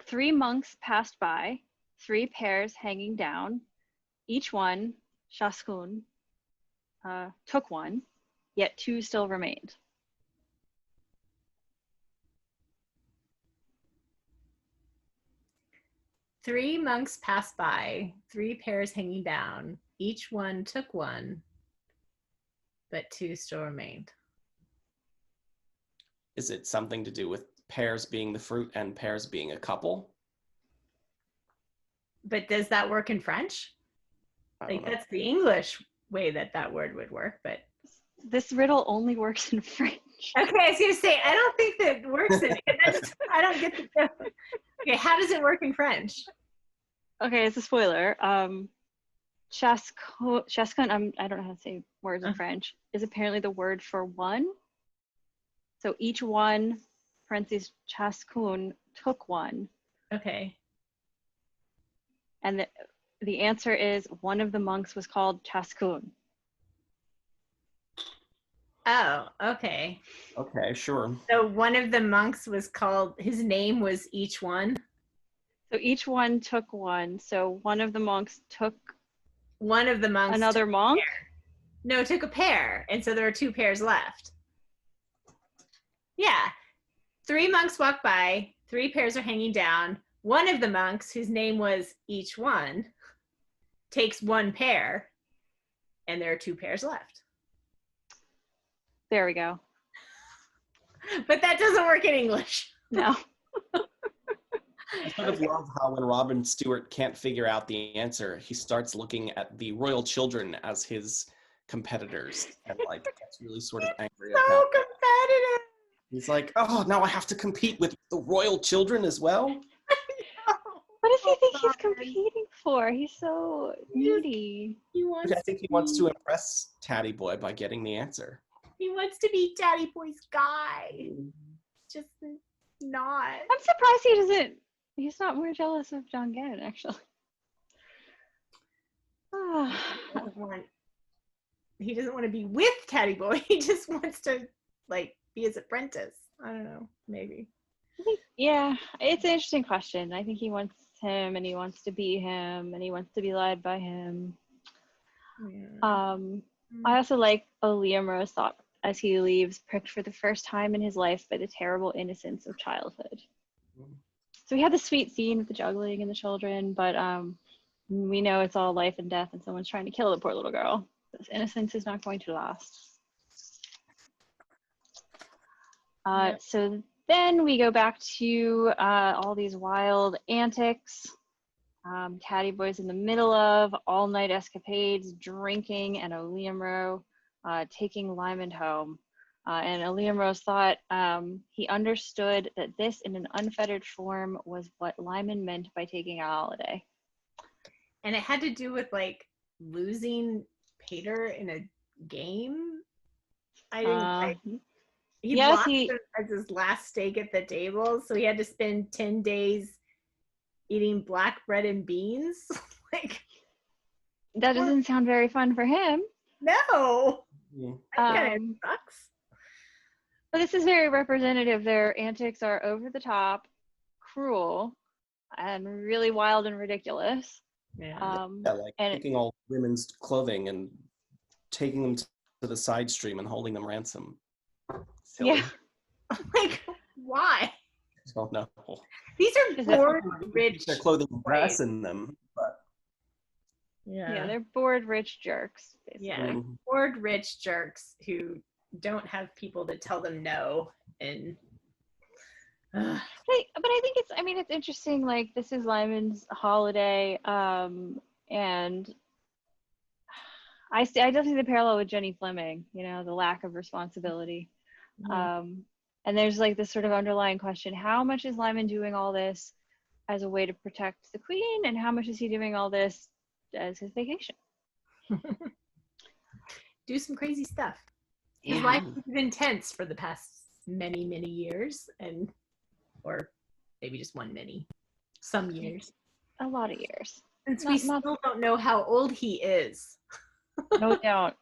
3 monks passed by, 3 pears hanging down. Each one, chacun, took one, yet 2 still remained. Three monks passed by, 3 pears hanging down. Each one took one, but 2 still remained. Is it something to do with pears being the fruit and pears being a couple? But does that work in French? Like, that's the English way that word would work, but... This riddle only works in French. Okay, I was going to say, I don't think that works in... I don't get the joke. Okay, how does it work in French? Okay, it's a spoiler. Chascun, I don't know how to say words in French, is apparently the word for one. So each one, parentheses, chascun, took one. Okay. And the answer is one of the monks was called Chascun. Oh, okay. Okay, sure. So one of the monks was called, his name was each one? So each one took one. So one of the monks took another monk? No, took a pear. And so there are 2 pears left. Yeah. 3 monks walk by, 3 pears are hanging down. One of the monks, whose name was each one, takes 1 pear, and there are 2 pears left. There we go. But that doesn't work in English. No. I sort of love how when Robin Stewart can't figure out the answer, he starts looking at the royal children as his competitors and like gets really sort of angry So about that. competitive. He's like, oh, now I have to compete with the royal children as well. What does he think he's competing for? He's so needy. I think he wants to impress Thady Boy by getting the answer. He wants to be Thady Boy's guy. Just not. I'm surprised he doesn't. He's not more jealous of John Gannon, actually. He doesn't want to be with Thady Boy. He just wants to like be his apprentice. I don't know. Maybe. Yeah, it's an interesting question. I think he wants him, and he wants to be him, and he wants to be led by him. Yeah. I also like Liam Rose thought as he leaves, pricked for the first time in his life by the terrible innocence of childhood. So we had the sweet scene with the juggling and the children, but we know it's all life and death, and someone's trying to kill the poor little girl. This innocence is not going to last. So then we go back to all these wild antics. Thady Boy's in the middle of all-night escapades, drinking, and Liam taking Lymond home. And Liam Rose thought he understood that this in an unfettered form was what Lymond meant by taking a holiday. And it had to do with like losing Pater in a game. I didn't. He lost as his last steak at the table, so he had to spend 10 days eating black bread and beans. Like that doesn't sound very fun for him. No. That kind of sucks. But this is very representative. Their antics are over the top, cruel, and really wild and ridiculous. Yeah, like taking all women's clothing and taking them to the side stream and holding them ransom. Silly. Yeah. Like, why? I don't know. These are bored, rich. Their clothing dress in them, but yeah, they're bored, rich jerks. Basically. Yeah, bored, rich jerks who don't have people to tell them no. And but I think it's interesting. Like, this is Lymond's holiday, and I definitely see the parallel with Jenny Fleming. You know, the lack of responsibility. And there's like this sort of underlying question: how much is Lymond doing all this as a way to protect the Queen, and how much is he doing all this as his vacation? Do some crazy stuff. His life has been intense for the past many, many years, or maybe just some years. A lot of years. Since we still don't know how old he is. No, we don't.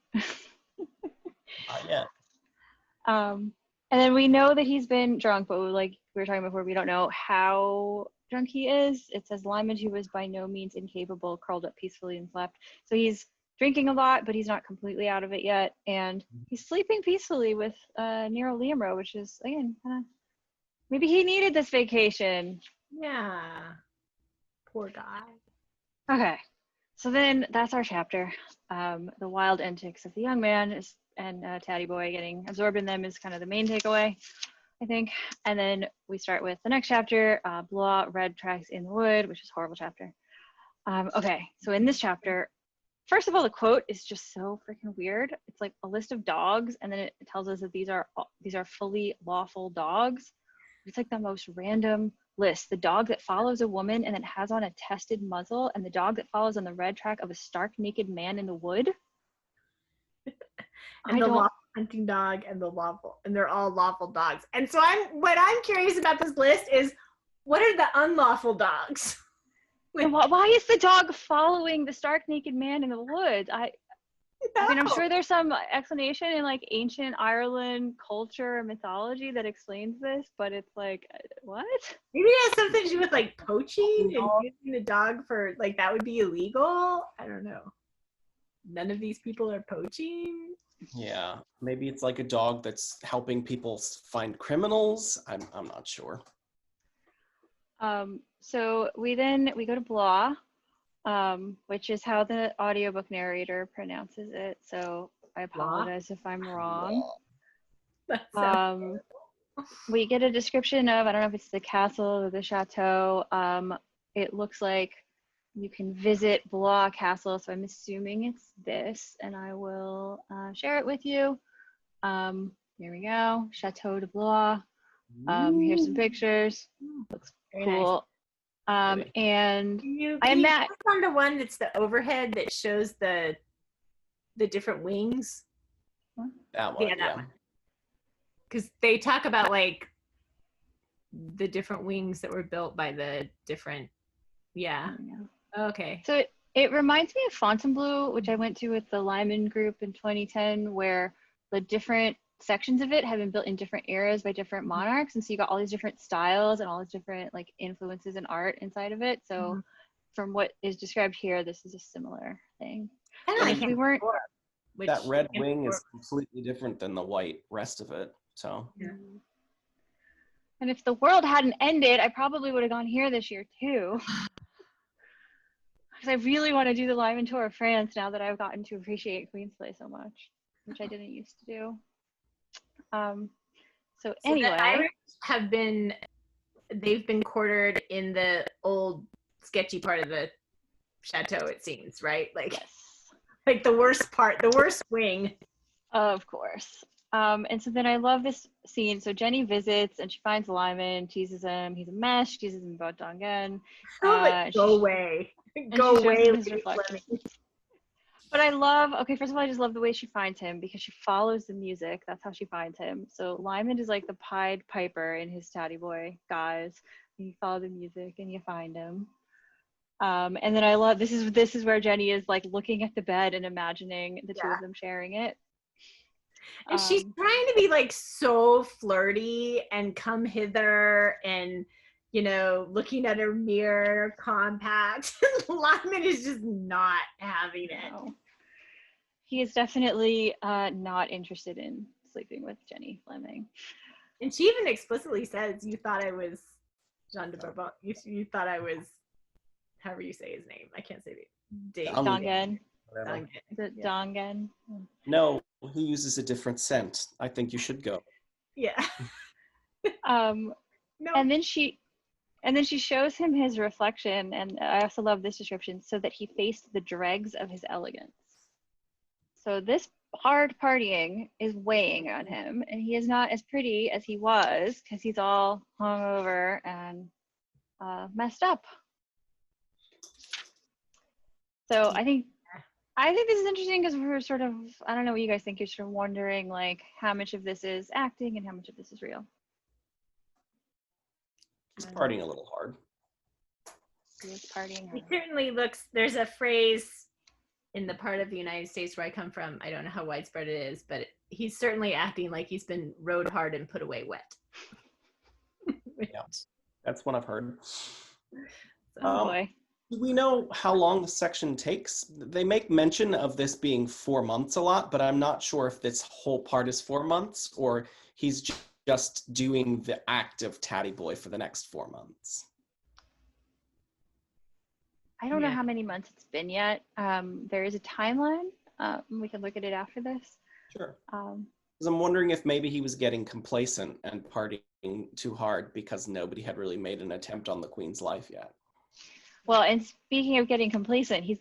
Yeah. And then we know that he's been drunk, but like we were talking before, we don't know how drunk he is. It says Lymond, who was by no means incapable, curled up peacefully and slept. So he's drinking a lot, but he's not completely out of it yet. And he's sleeping peacefully with Nero Liamro, which is, again, maybe he needed this vacation. Yeah. Poor guy. Okay. So then that's our chapter. The wild antics of the young man and Thady Boy getting absorbed in them is kind of the main takeaway, I think. And then we start with the next chapter, Blois, Red Tracks in the Wood, which is a horrible chapter. Okay, so in this chapter, first of all, the quote is just so freaking weird. It's like a list of dogs, and then it tells us that these are fully lawful dogs. It's like the most random list. The dog that follows a woman and then has on a tested muzzle, and the dog that follows on the red track of a stark naked man in the wood. And the lawful hunting dog and they're all lawful dogs. And so what I'm curious about this list is, what are the unlawful dogs? Why is the dog following the stark naked man in the woods? I mean, I'm sure there's some explanation in like ancient Ireland culture or mythology that explains this, but it's like, what? Maybe it has something to do with like poaching and using the dog for like, that would be illegal. I don't know. None of these people are poaching. Yeah, maybe it's like a dog that's helping people find criminals. I'm not sure. So we go to Blois, which is how the audiobook narrator pronounces it. So I apologize if I'm wrong. we get a description of, I don't know if it's the castle or the chateau. It looks like you can visit Blois Castle, so I'm assuming it's this, and I will share it with you. Here we go, Chateau de Blois. Here's some pictures. Looks Very cool. nice. And I met on the one that's the overhead that shows the different wings. That one, that one. Because they talk about like the different wings that were built by the different. Yeah. Okay. So it reminds me of Fontainebleau, which I went to with the Lymond group in 2010, where the different sections of it have been built in different eras by different monarchs, and so you got all these different styles and all these different like influences and art inside of it. So from what is described here, this is a similar thing. And if we weren't, that red wing is completely different than the white rest of it. So and if the world hadn't ended, I probably would have gone here this year too. Because I really want to do the Lymond tour of France now that I've gotten to appreciate Queen's Play so much, which I didn't used to do. So anyway, the Irish they've been quartered in the old sketchy part of the chateau, it seems, right? Like, yes. Like the worst part, the worst wing. Of course. And so then I love this scene. So Jenny visits and she finds Lymond, teases him. He's a mess. She teases him about Dongan. Go away. Go away. But I love, okay, first of all, I just love the way she finds him because she follows the music. That's how she finds him. So Lymond is like the Pied Piper in his Thady Boy guise. You follow the music and you find him. And then I love, this is where Jenny is like looking at the bed and imagining the two of them sharing it. And she's trying to be like so flirty and come hither and, you know, looking at her mirror compact. Lymond is just not having it. No. He is definitely not interested in sleeping with Jenny Fleming. And she even explicitly says, you thought I was Jean de Bourbon. You thought I was, however you say his name. I can't say the name. Dongan. Dongan. No, he uses a different scent. I think you should go. Yeah. No. And then she shows him his reflection, and I also love this description, so that he faced the dregs of his elegance. So this hard partying is weighing on him, and he is not as pretty as he was because he's all hungover and messed up. So I think this is interesting because we're sort of, I don't know what you guys think, you're sort of wondering like how much of this is acting and how much of this is real. He's partying a little hard. He is partying hard. He certainly looks, there's a phrase in the part of the United States where I come from, I don't know how widespread it is, but he's certainly acting like he's been rode hard and put away wet. Yeah, that's what I've heard. Oh boy. Do we know how long the section takes? They make mention of this being 4 months a lot, but I'm not sure if this whole part is 4 months or he's just doing the act of Thady Boy for the next 4 months. I don't know how many months it's been yet. There is a timeline. We can look at it after this. Sure. Because I'm wondering if maybe he was getting complacent and partying too hard because nobody had really made an attempt on the Queen's life yet. Well, and speaking of getting complacent, he's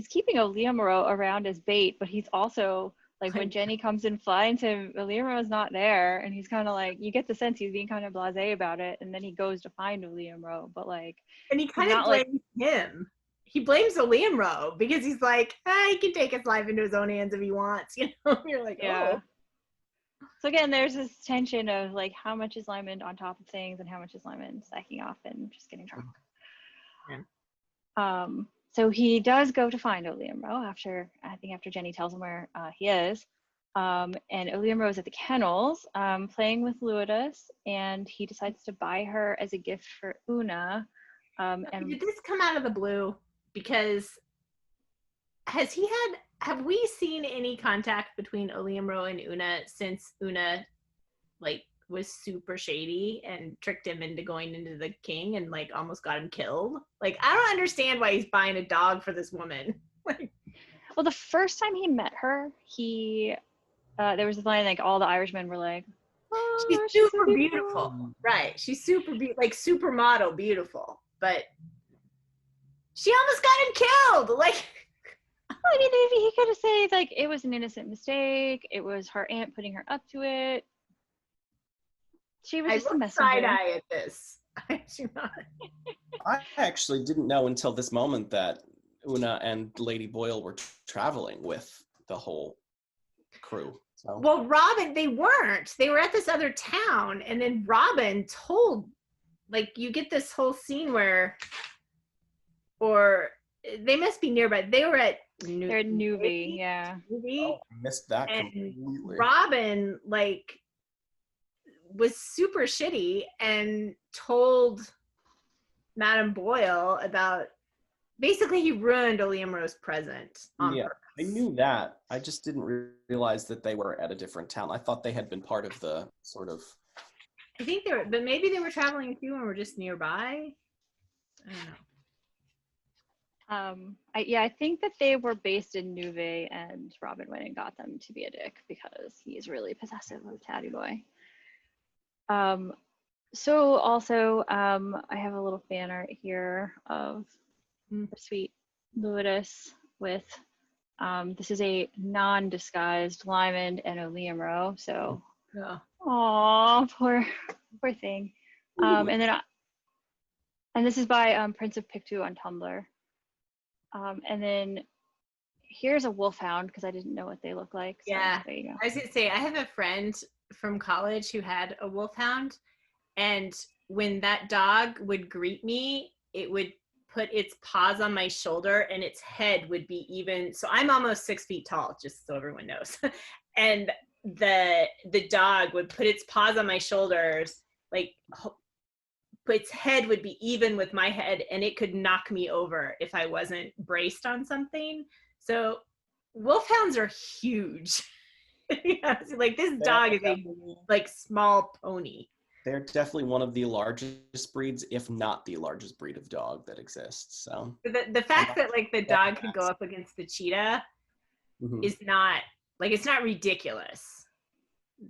keeping Oliamaro around as bait, but he's also like when Jenny comes and finds him, Oliamaro's not there, and he's kind of like, you get the sense he's being kind of blasé about it, and then he goes to find Oliamaro, but like, and he kind of blames him. He blames Oliamaro because he's like, he can take his life into his own hands if he wants, you know. You're like, oh. So again, there's this tension of like, how much is Lymond on top of things, and how much is Lymond slacking off and just getting drunk. Yeah. So he does go to find Oliamaro after Jenny tells him where he is. And Oliamaro is at the kennels playing with Luidus, and he decides to buy her as a gift for Una. And did this come out of the blue? Because have we seen any contact between Oliamaro and Una since Una like was super shady and tricked him into going into the king and like almost got him killed? Like, I don't understand why he's buying a dog for this woman. Well, the first time he met her, there was this line like all the Irishmen were like, She's Oh, she's so super beautiful. beautiful. Right. She's super, like supermodel beautiful. But she almost got him killed. Like, I mean, maybe he could have said, like, it was an innocent mistake. It was her aunt putting her up to it. She was I just a look messenger. side-eye at this. I do not. I actually didn't know until this moment that Una and Lady Boyle were traveling with the whole crew. So. Well, Robin, they weren't. They were at this other town, and then Robin told, like, you get this whole scene where, or they must be nearby. They were at They're at Newby, yeah. Oh, I missed that And completely. Robin, like, was super shitty and told Madame Boyle about, basically he ruined Oliamro's present on purpose. I knew that. I just didn't realize that they were at a different town. I thought they had been part of the sort of. I think they were, but maybe they were traveling too and were just nearby. I don't know. I think that they were based in Newby, and Robin went and got them to be a dick because he's really possessive of Thady Boy. So also, I have a little fan art here of the sweet Lourdes with, this is a non-disguised Lymond and Oliamro. So, aw, poor thing. And this is by Prince of Pictou on Tumblr. And then here's a wolfhound because I didn't know what they look like. So Yeah, there you go. I was gonna say I have a friend from college who had a wolfhound, and when that dog would greet me, it would put its paws on my shoulder and its head would be even. So I'm almost 6 feet tall, just so everyone knows. And the dog would put its paws on my shoulders, like its head would be even with my head, and it could knock me over if I wasn't braced on something. So wolfhounds are huge. Yeah, so like this dog is a like small pony. They're definitely one of the largest breeds, if not the largest breed of dog that exists. So The fact that like the dog could go up against the cheetah is not, like, it's not ridiculous.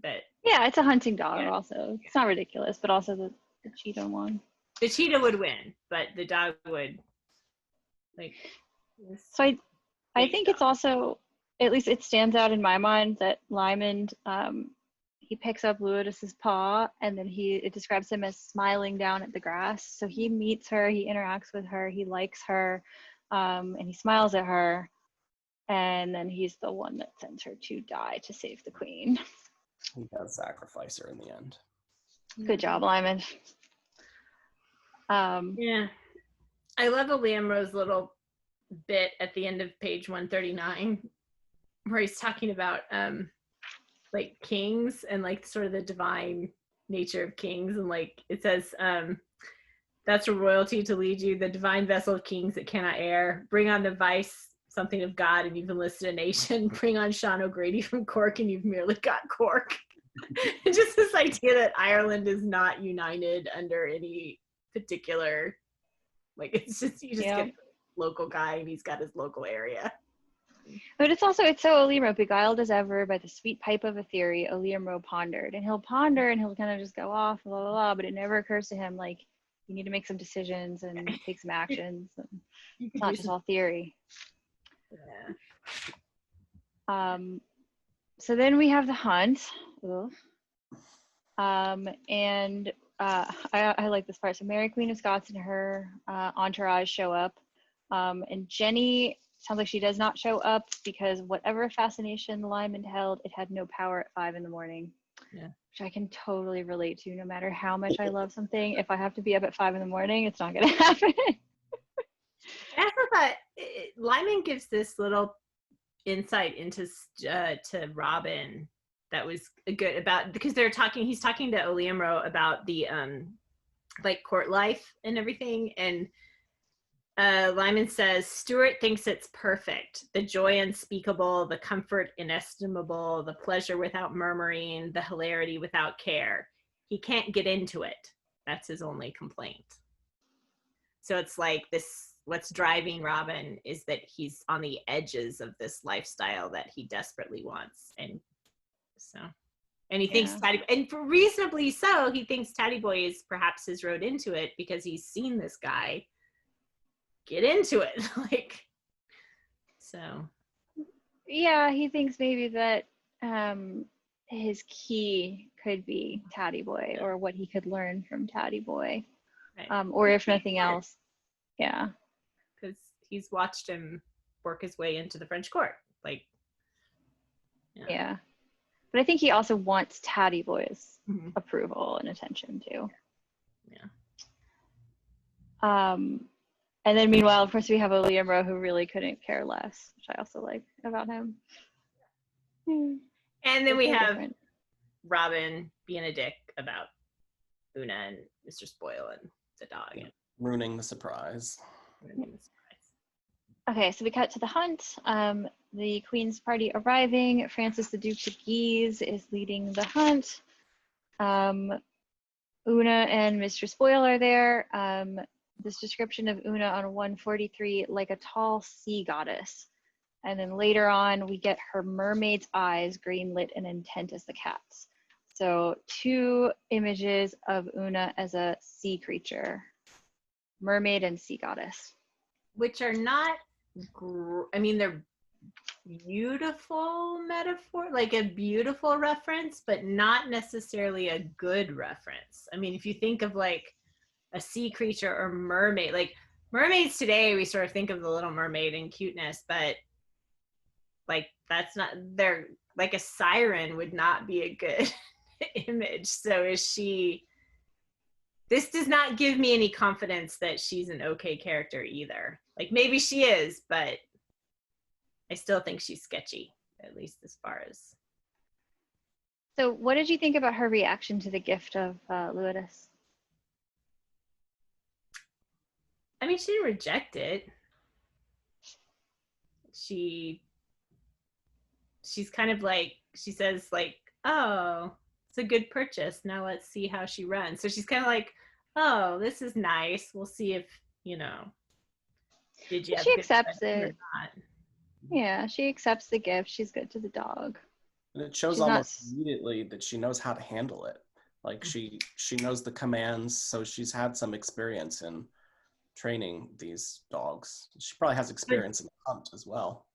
But yeah, it's a hunting dog also. It's not ridiculous, but also the cheetah one. The cheetah would win, but the dog would, like. So I think it's also, at least it stands out in my mind that Lymond, he picks up Lourdes's paw, and then it describes him as smiling down at the grass. So he meets her, he interacts with her, he likes her, and he smiles at her, and then he's the one that sends her to die to save the queen. He does sacrifice her in the end. Good job, Lymond. Yeah, I love Oliamro's little bit at the end of page 139 where he's talking about like kings and like sort of the divine nature of kings, and like it says that's a royalty to lead you, the divine vessel of kings that cannot err. Bring on the vice something of God and you've enlisted a nation. Bring on Sean O'Grady from Cork and you've merely got Cork. Just this idea that Ireland is not united under any particular, like, it's just, you just get a local guy and he's got his local area. But it's so Oliamro, beguiled as ever by the sweet pipe of a theory, Oliamro pondered. And he'll ponder and he'll kind of just go off, blah, blah, blah, but it never occurs to him, like, you need to make some decisions and take some actions. And it's not just all theory. Yeah. So then we have the hunt. And I like this part. So Mary Queen of Scots and her entourage show up. And Jenny sounds like she does not show up because whatever fascination Lymond held, it had no power at 5 a.m. Yeah. Which I can totally relate to. No matter how much I love something, if I have to be up at 5 a.m, it's not going to happen. I also thought Lymond gives this little insight into to Robin that was good, about, because he's talking to Oliamro about the like court life and everything, and Lymond says, Stuart thinks it's perfect, the joy unspeakable, the comfort inestimable, the pleasure without murmuring, the hilarity without care. He can't get into it. That's his only complaint. So it's like this, what's driving Robin is that he's on the edges of this lifestyle that he desperately wants. And so And he thinks and for reasonably so, he thinks Thady Boy is perhaps his road into it because he's seen this guy get into it. Like, so. Yeah, he thinks maybe that his key could be Thady Boy, or what he could learn from Thady Boy. Right. Or if nothing else, yeah. Because he's watched him work his way into the French court. Like, yeah. But I think he also wants Thady Boy's mm-hmm. approval and attention too. Yeah. And then meanwhile, of course, we have a Liam who really couldn't care less, which I also like about him. And then we have different. Robin being a dick about Una and Mr. Spoil and the dog. Yeah. Ruining the surprise. Okay, so we cut to the hunt. The Queen's party arriving. Francis the Duke of Guise is leading the hunt. Una and Mr. Spoil are there. This description of Una on 143, like a tall sea goddess. And then later on, we get her mermaid's eyes, green lit and intent as the cat's. So 2 images of Una as a sea creature, mermaid and sea goddess. Which are not, I mean, they're beautiful metaphor, like a beautiful reference, but not necessarily a good reference. I mean, if you think of like a sea creature or mermaid, like mermaids today, we sort of think of the Little Mermaid and cuteness, but like that's not, they're like a siren would not be a good image. So this does not give me any confidence that she's an okay character either. Like maybe she is, but I still think she's sketchy, at least as far as. So what did you think about her reaction to the gift of Luidus? I mean, she didn't reject it. She's kind of like, she says like, oh, it's a good purchase. Now let's see how she runs. So she's kind of like, oh, this is nice. We'll see if, did you have she good accepts it or not? Yeah, she accepts the gift. She's good to the dog. And it shows almost immediately that she knows how to handle it. Like she knows the commands, so she's had some experience in training these dogs. She probably has experience in the hunt as well.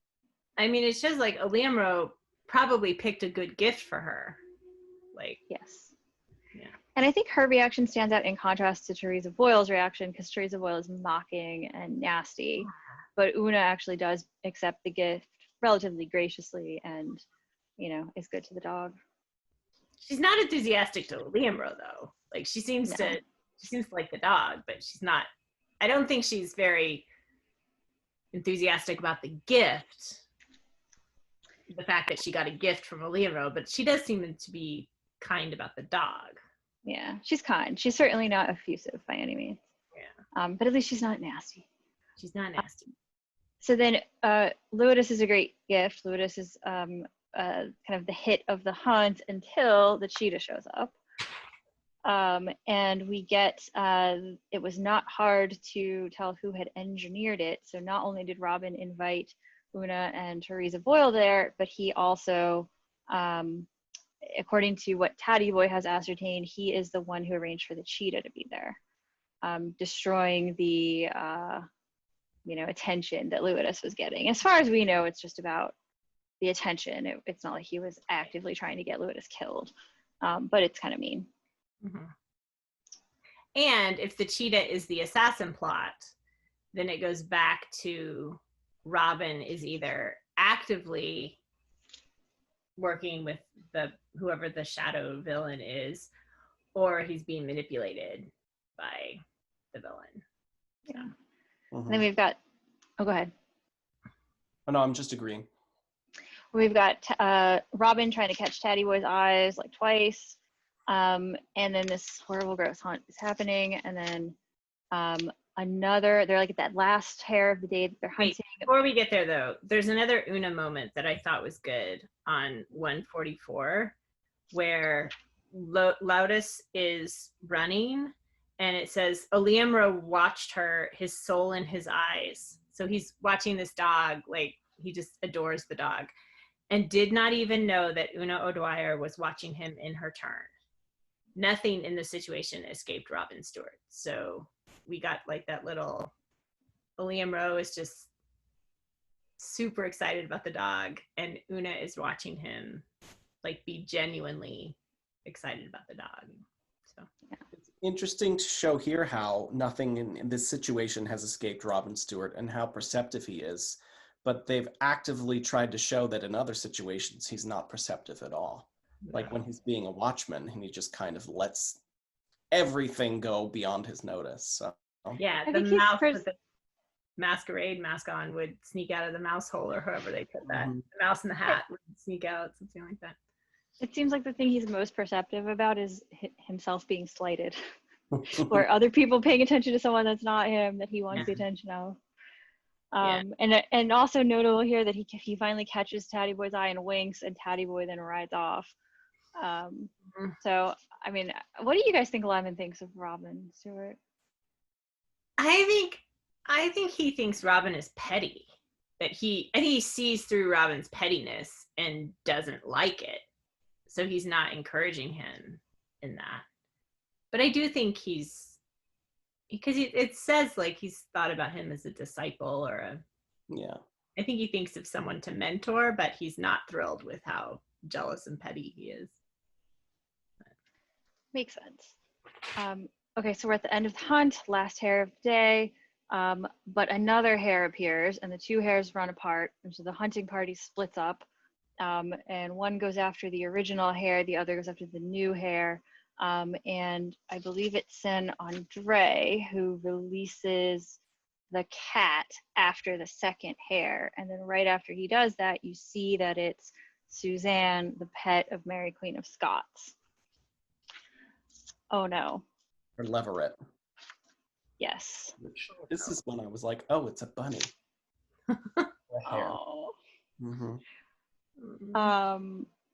I mean, it shows like Liam probably picked a good gift for her. Like, yes. Yeah. And I think her reaction stands out in contrast to Teresa Boyle's reaction, because Teresa Boyle is mocking and nasty, but Una actually does accept the gift relatively graciously and, is good to the dog. She's not enthusiastic to Liam though. Like she seems to like the dog, but she's not. I don't think she's very enthusiastic about the gift. The fact that she got a gift from Liam, but she does seem to be kind about the dog. Yeah, she's kind. She's certainly not effusive by any means. Yeah. But at least she's not nasty. She's not nasty. So then Luidus is a great gift. Luidus is kind of the hit of the hunt until the cheetah shows up. And we get, it was not hard to tell who had engineered it. So not only did Robin invite Una and Teresa Boyle there, but he also, according to what Thady Boy has ascertained, he is the one who arranged for the cheetah to be there, destroying the attention that Luidus was getting. As far as we know, it's just about the attention. It's not like he was actively trying to get Luidus killed, but it's kind of mean. Mm-hmm. And if the cheetah is the assassin plot, then it goes back to Robin is either actively working with whoever the shadow villain is, or he's being manipulated by the villain. Yeah. Mm-hmm. And then we've got, go ahead. Oh no, I'm just agreeing. We've got Robin trying to catch Thady Boy's eyes like twice. And then this horrible gross hunt is happening. And then they're like at that last Hare of the day that they're hunting. Before we get there though, there's another Una moment that I thought was good on 144, where Loudus is running and it says, Oliemro watched her, his soul in his eyes. So he's watching this dog, like he just adores the dog. and did not even know that Una O'Dwyer was watching him in her turn. Nothing in the situation escaped Robin Stewart. So we got like that little, Liam Rowe is just super excited about the dog, and Una is watching him like be genuinely excited about the dog. So It's interesting to show here how nothing in this situation has escaped Robin Stewart and how perceptive he is. But they've actively tried to show that in other situations, he's not perceptive at all. Like when he's being a watchman and he just kind of lets everything go beyond his notice. So. Yeah, the mouse with the masquerade mask on would sneak out of the mouse hole, or however they put that. The mouse in the hat would sneak out, something like that. It seems like the thing he's most perceptive about is himself being slighted, or other people paying attention to someone that's not him that he wants the attention of. And also notable here that he finally catches Thady Boy's eye and winks, and Thady Boy then rides off. So I mean, what do you guys think Lymond thinks of Robin Stewart? I think he thinks Robin is petty. I think he sees through Robin's pettiness and doesn't like it. So he's not encouraging him in that. But I do think because it says like he's thought about him as a disciple or I think he thinks of someone to mentor, but he's not thrilled with how jealous and petty he is. Makes sense. Okay, so we're at the end of the hunt, last hare of the day, but another hare appears, and the two hares run apart, and so the hunting party splits up, and one goes after the original hare, the other goes after the new hare, and I believe it's San Andre who releases the cat after the second hare, and then right after he does that, you see that it's Suzanne, the pet of Mary Queen of Scots. Oh no. Or Leveret. Yes. This is when I was like, oh, it's a bunny. A hare. Oh. Mm-hmm.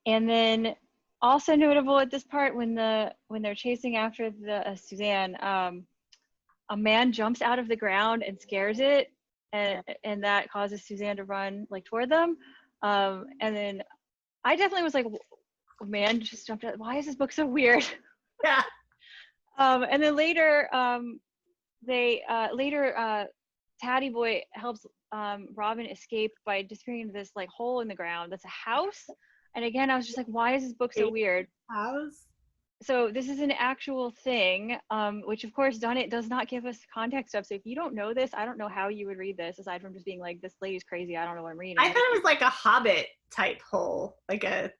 And then also notable at this part when they're chasing after the Suzanne, a man jumps out of the ground and scares it, and that causes Suzanne to run like toward them. And then I definitely was like, man just jumped out. Why is this book so weird? Yeah. And then later, Thady Boy helps Robin escape by disappearing into this like hole in the ground that's a house. And again, I was just like, why is this book so weird? House. So this is an actual thing, which of course Dunnett does not give us context of. So if you don't know this, I don't know how you would read this aside from just being like, this lady's crazy, I don't know what I'm reading. I thought it was like a Hobbit type hole, like a.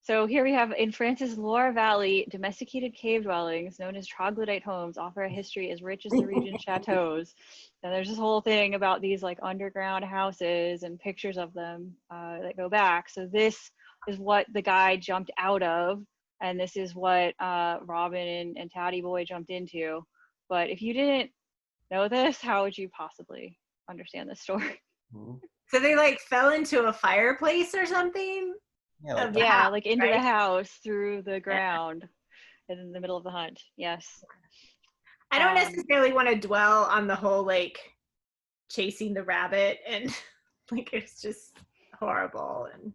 So here we have, in France's Loire Valley, domesticated cave dwellings known as troglodyte homes offer a history as rich as the region's chateaus. And there's this whole thing about these like underground houses and pictures of them that go back. So this is what the guy jumped out of, and this is what Robin and Thady Boy jumped into. But if you didn't know this, how would you possibly understand this story? So they like fell into a fireplace or something? Yeah, like into the house through the ground in the middle of the hunt. Yes. I don't necessarily want to dwell on the whole like chasing the rabbit and like it's just horrible. And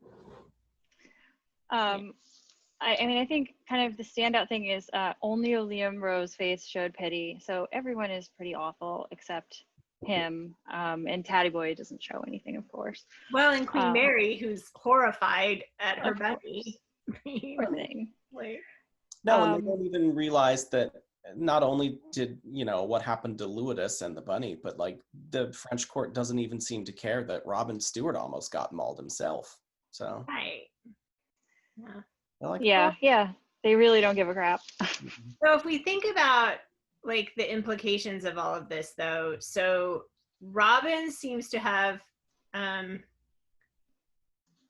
I mean, I think kind of the standout thing is only Liam Rowe's face showed pity. So everyone is pretty awful except him, and Thady Boy doesn't show anything, of course. Well, and Queen Mary, who's horrified at her bunny. Poor thing. No, and they don't even realize that not only did, what happened to Louis and the bunny, but like the French court doesn't even seem to care that Robin Stewart almost got mauled himself. So. Right. Yeah. Yeah. They really don't give a crap. So if we think about like the implications of all of this though, so Robin seems to have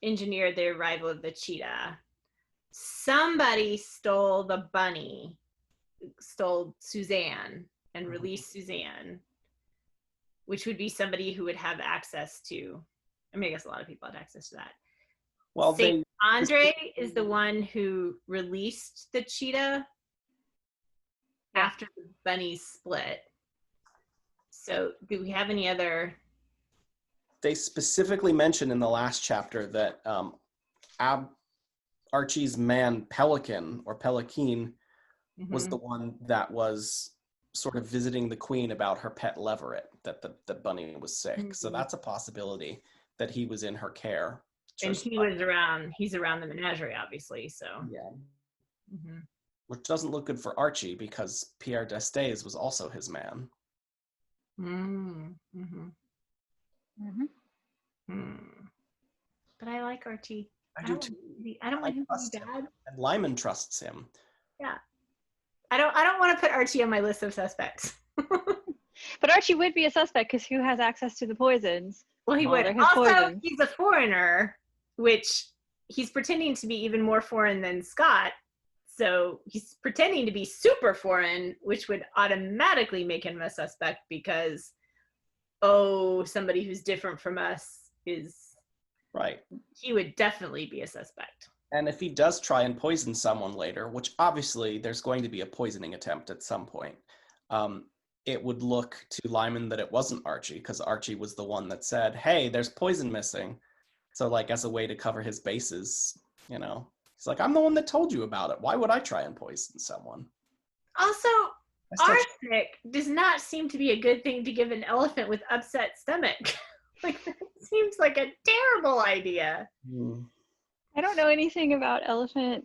engineered the arrival of the cheetah. Somebody stole the bunny, stole Suzanne and released Suzanne, which would be somebody who would have access to, I mean, I guess a lot of people had access to that. Well, Saint Andre is the one who released the cheetah after the bunnies split. So do we have any other they specifically mention in the last chapter that Archie's man Pelican or Pelikeen was the one that was sort of visiting the queen about her pet leveret, that the bunny was sick. So that's a possibility that he was in her care. And he's around the menagerie, obviously, so. Yeah. Which doesn't look good for Archie because Pierre Destes was also his man. But I like Archie. I do too. I don't want him to be bad. And Lymond trusts him. Yeah. I don't want to put Archie on my list of suspects. But Archie would be a suspect because who has access to the poisons? Well, he would. Also, he's a foreigner, which he's pretending to be even more foreign than Scott. So he's pretending to be super foreign, which would automatically make him a suspect because, somebody who's different from us is... Right. He would definitely be a suspect. And if he does try and poison someone later, which obviously there's going to be a poisoning attempt at some point, it would look to Lymond that it wasn't Archie, because Archie was the one that said, hey, there's poison missing. So like as a way to cover his bases, he's like, I'm the one that told you about it. Why would I try and poison someone? Also, arsenic does not seem to be a good thing to give an elephant with upset stomach. Like, that seems like a terrible idea. I don't know anything about elephant,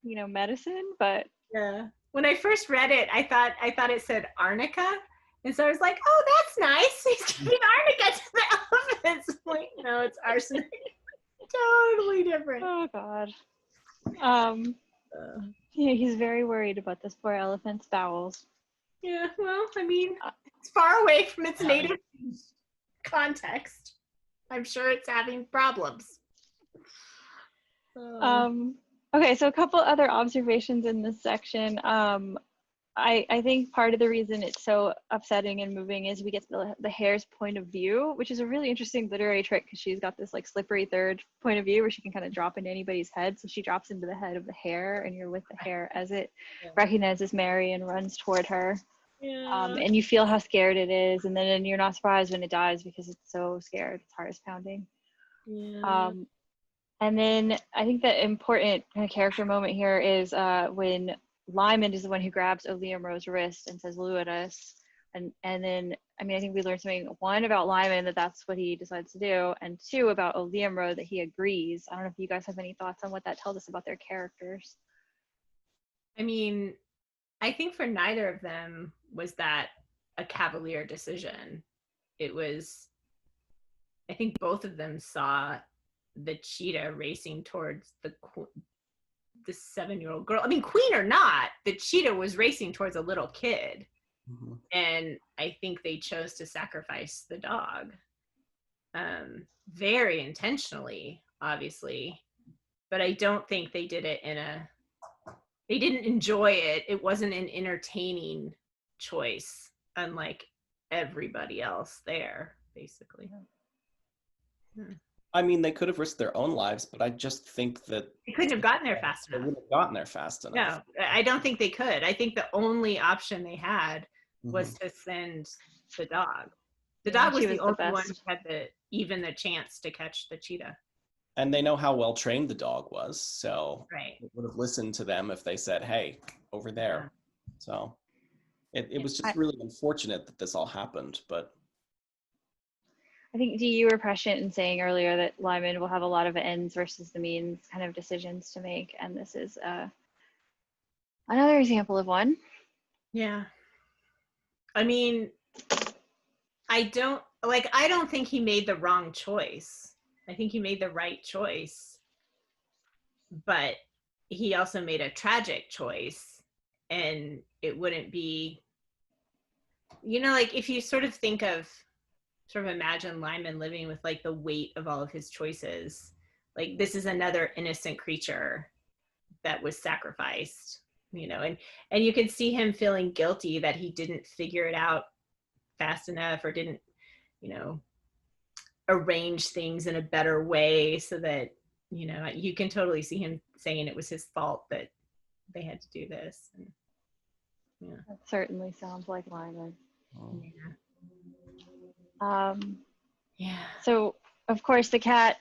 medicine, but yeah. When I first read it, I thought it said arnica, and so I was like, "Oh, that's nice. He's giving arnica to the elephants." Like, no, it's arsenic. Totally different. Oh God. He's very worried about this poor elephant's bowels. Yeah. Well, I mean, it's far away from its native context. I'm sure it's having problems. Okay, so a couple other observations in this section. I think part of the reason it's so upsetting and moving is we get the Hare's point of view, which is a really interesting literary trick because she's got this like slippery third point of view where she can kind of drop into anybody's head. So she drops into the head of the Hare and you're with the Hare as it recognizes Mary and runs toward her. And you feel how scared it is, and then you're not surprised when it dies because it's so scared. Its heart is pounding. And then I think the important kind of character moment here is when Lymond is the one who grabs Oliamro's wrist and says, "Lou at us." And then, I think we learned something, one, about Lymond, that's what he decides to do, and two, about Oliamro, that he agrees. I don't know if you guys have any thoughts on what that tells us about their characters. I think for neither of them was that a cavalier decision. It was, I think both of them saw the cheetah racing towards the 7-year-old girl. Queen or not, the cheetah was racing towards a little kid. And I think they chose to sacrifice the dog. Very intentionally, obviously. But I don't think they did it they didn't enjoy it. It wasn't an entertaining choice, unlike everybody else there, basically. They could have risked their own lives, but I just think that they couldn't have gotten there fast enough. They wouldn't have gotten there fast enough. No, I don't think they could. I think the only option they had was to send the dog. The dog was the only one who had the chance to catch the cheetah. And they know how well trained the dog was, so right. It would have listened to them if they said, "Hey, over there." Yeah. So it was just really unfortunate that this all happened, but I think, Dee, you were prescient in saying earlier that Lymond will have a lot of ends versus the means kind of decisions to make, and this is another example of one. Yeah. I don't think he made the wrong choice. I think he made the right choice, but he also made a tragic choice, and it wouldn't be, if you sort of imagine Lymond living with like the weight of all of his choices, like this is another innocent creature that was sacrificed, and you can see him feeling guilty that he didn't figure it out fast enough or didn't, arrange things in a better way so that, you can totally see him saying it was his fault that they had to do this. And, that certainly sounds like Lymond. Oh. Yeah. Yeah. So, of course, the cat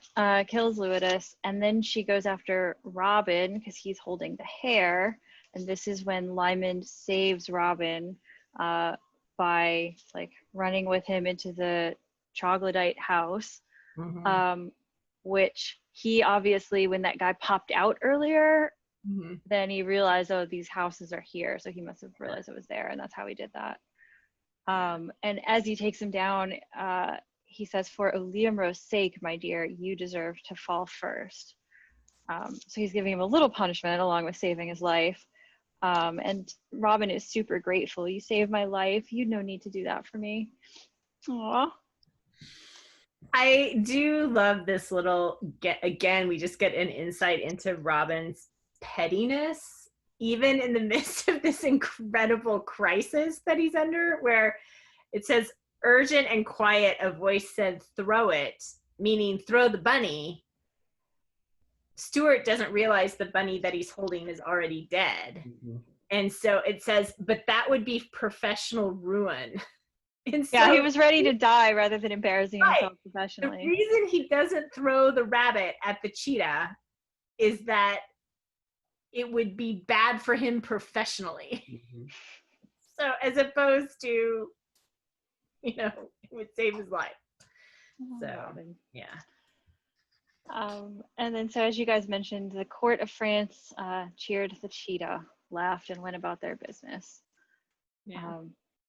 kills Lewis, and then she goes after Robin because he's holding the hare. And this is when Lymond saves Robin by like running with him into the troglodyte house, which he obviously, when that guy popped out earlier, then he realized, oh, these houses are here. So he must have realized it was there, and that's how he did that. And as he takes him down, he says, "For Oliamro's sake, my dear, you deserve to fall first." So he's giving him a little punishment along with saving his life. And Robin is super grateful. "You saved my life. You'd no need to do that for me." Aww. I do love this little we just get an insight into Robin's pettiness, even in the midst of this incredible crisis that he's under, where it says urgent and quiet, a voice said, "Throw it," meaning throw the bunny. Stuart doesn't realize the bunny that he's holding is already dead. And so it says, but that would be professional ruin. And Yeah, so, he was ready to die rather than embarrassing himself professionally. The reason he doesn't throw the rabbit at the cheetah is that it would be bad for him professionally. So as opposed to, it would save his life. So, yeah. And then, so as you guys mentioned, the court of France cheered the cheetah, laughed, and went about their business. Yeah.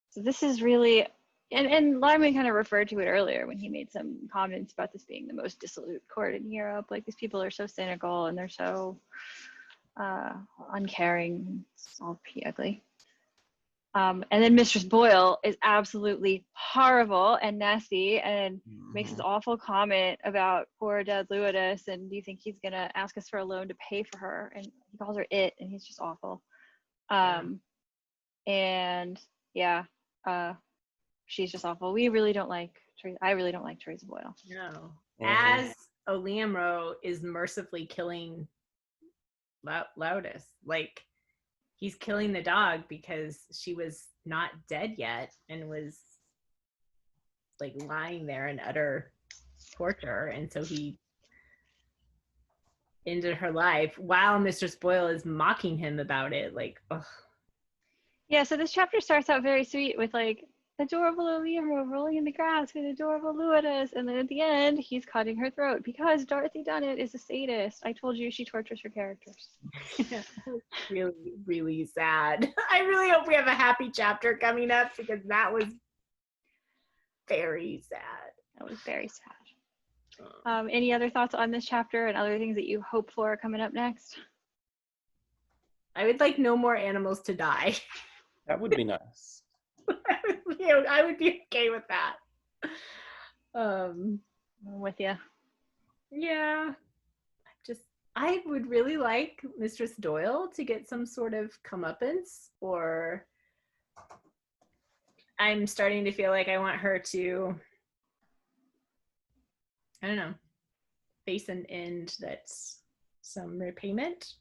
So this is really, and Lymond kind of referred to it earlier when he made some comments about this being the most dissolute court in Europe. Like, these people are so cynical and they're so uncaring. It's all pretty ugly. And then Mistress Boyle is absolutely horrible and nasty and makes this awful comment about poor dead Lewis, and do you think he's gonna ask us for a loan to pay for her? And he calls her it, and he's just awful. And yeah, she's just awful. We really don't like I really don't like Teresa Boyle. No. As Oliamro is mercifully killing Loudus, like, he's killing the dog because she was not dead yet and was like lying there in utter torture, and so he ended her life while Mistress Boyle is mocking him about it. Like, ugh. Yeah, so this chapter starts out very sweet with like adorable Oliamro rolling in the grass with adorable Lewis, and then at the end he's cutting her throat because Dorothy Dunnett is a sadist. I told you she tortures her characters. Really, really sad. I really hope we have a happy chapter coming up, because that was very sad. That was very sad. Any other thoughts on this chapter and other things that you hope for coming up next? I would like no more animals to die. That would be nice. I would be okay with that. I'm with you. Yeah. I would really like Mistress Doyle to get some sort of comeuppance, or I'm starting to feel like I want her to, I don't know, face an end that's some repayment.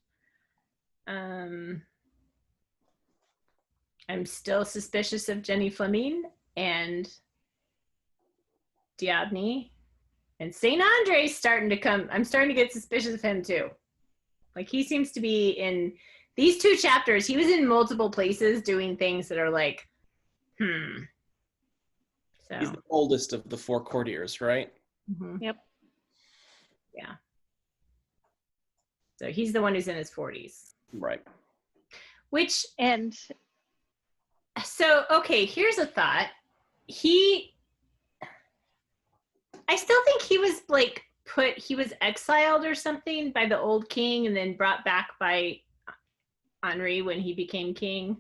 I'm still suspicious of Jenny Fleming and Diabny, and St. Andre's starting to come. I'm starting to get suspicious of him too. Like, he seems to be in these 2 chapters. He was in multiple places doing things that are like, So he's the oldest of the 4 courtiers, right? Yep. Yeah. So he's the one who's in his 40s. Right. So, okay, here's a thought. I still think he was like he was exiled or something by the old king and then brought back by Henri when he became king.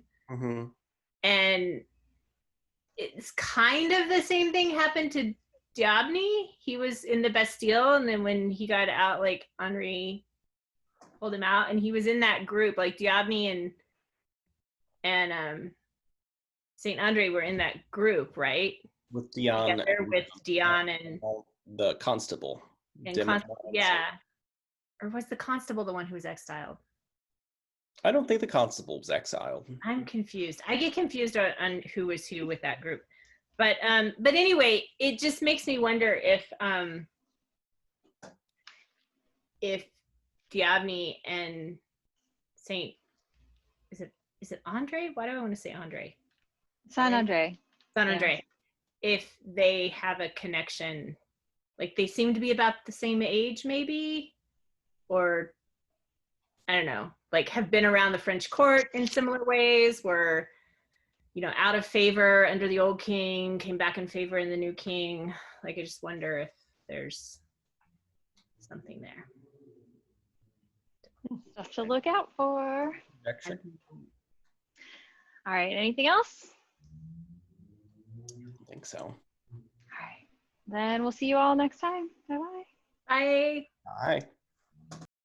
And it's kind of the same thing happened to Diabny. He was in the Bastille, and then when he got out, like, Henri pulled him out, and he was in that group. Like, Diabny and Saint Andre were in that group, right? With Dion. Together with Dion and the constable. Yeah. Or was the constable the one who was exiled? I don't think the constable was exiled. I'm confused. I get confused on who was who with that group. But anyway, it just makes me wonder if Diabni and Saint, is it Andre? Why do I want to say Andre? San Andre. San Yeah. Andre. If they have a connection, like they seem to be about the same age, maybe, or I don't know, like have been around the French court in similar ways, were, you know, out of favor under the old king, came back in favor in the new king. Like, I just wonder if there's something there. Stuff to look out for. Conjecture. All right, anything else? I think so. All right, then we'll see you all next time. Bye-bye. Bye. Bye.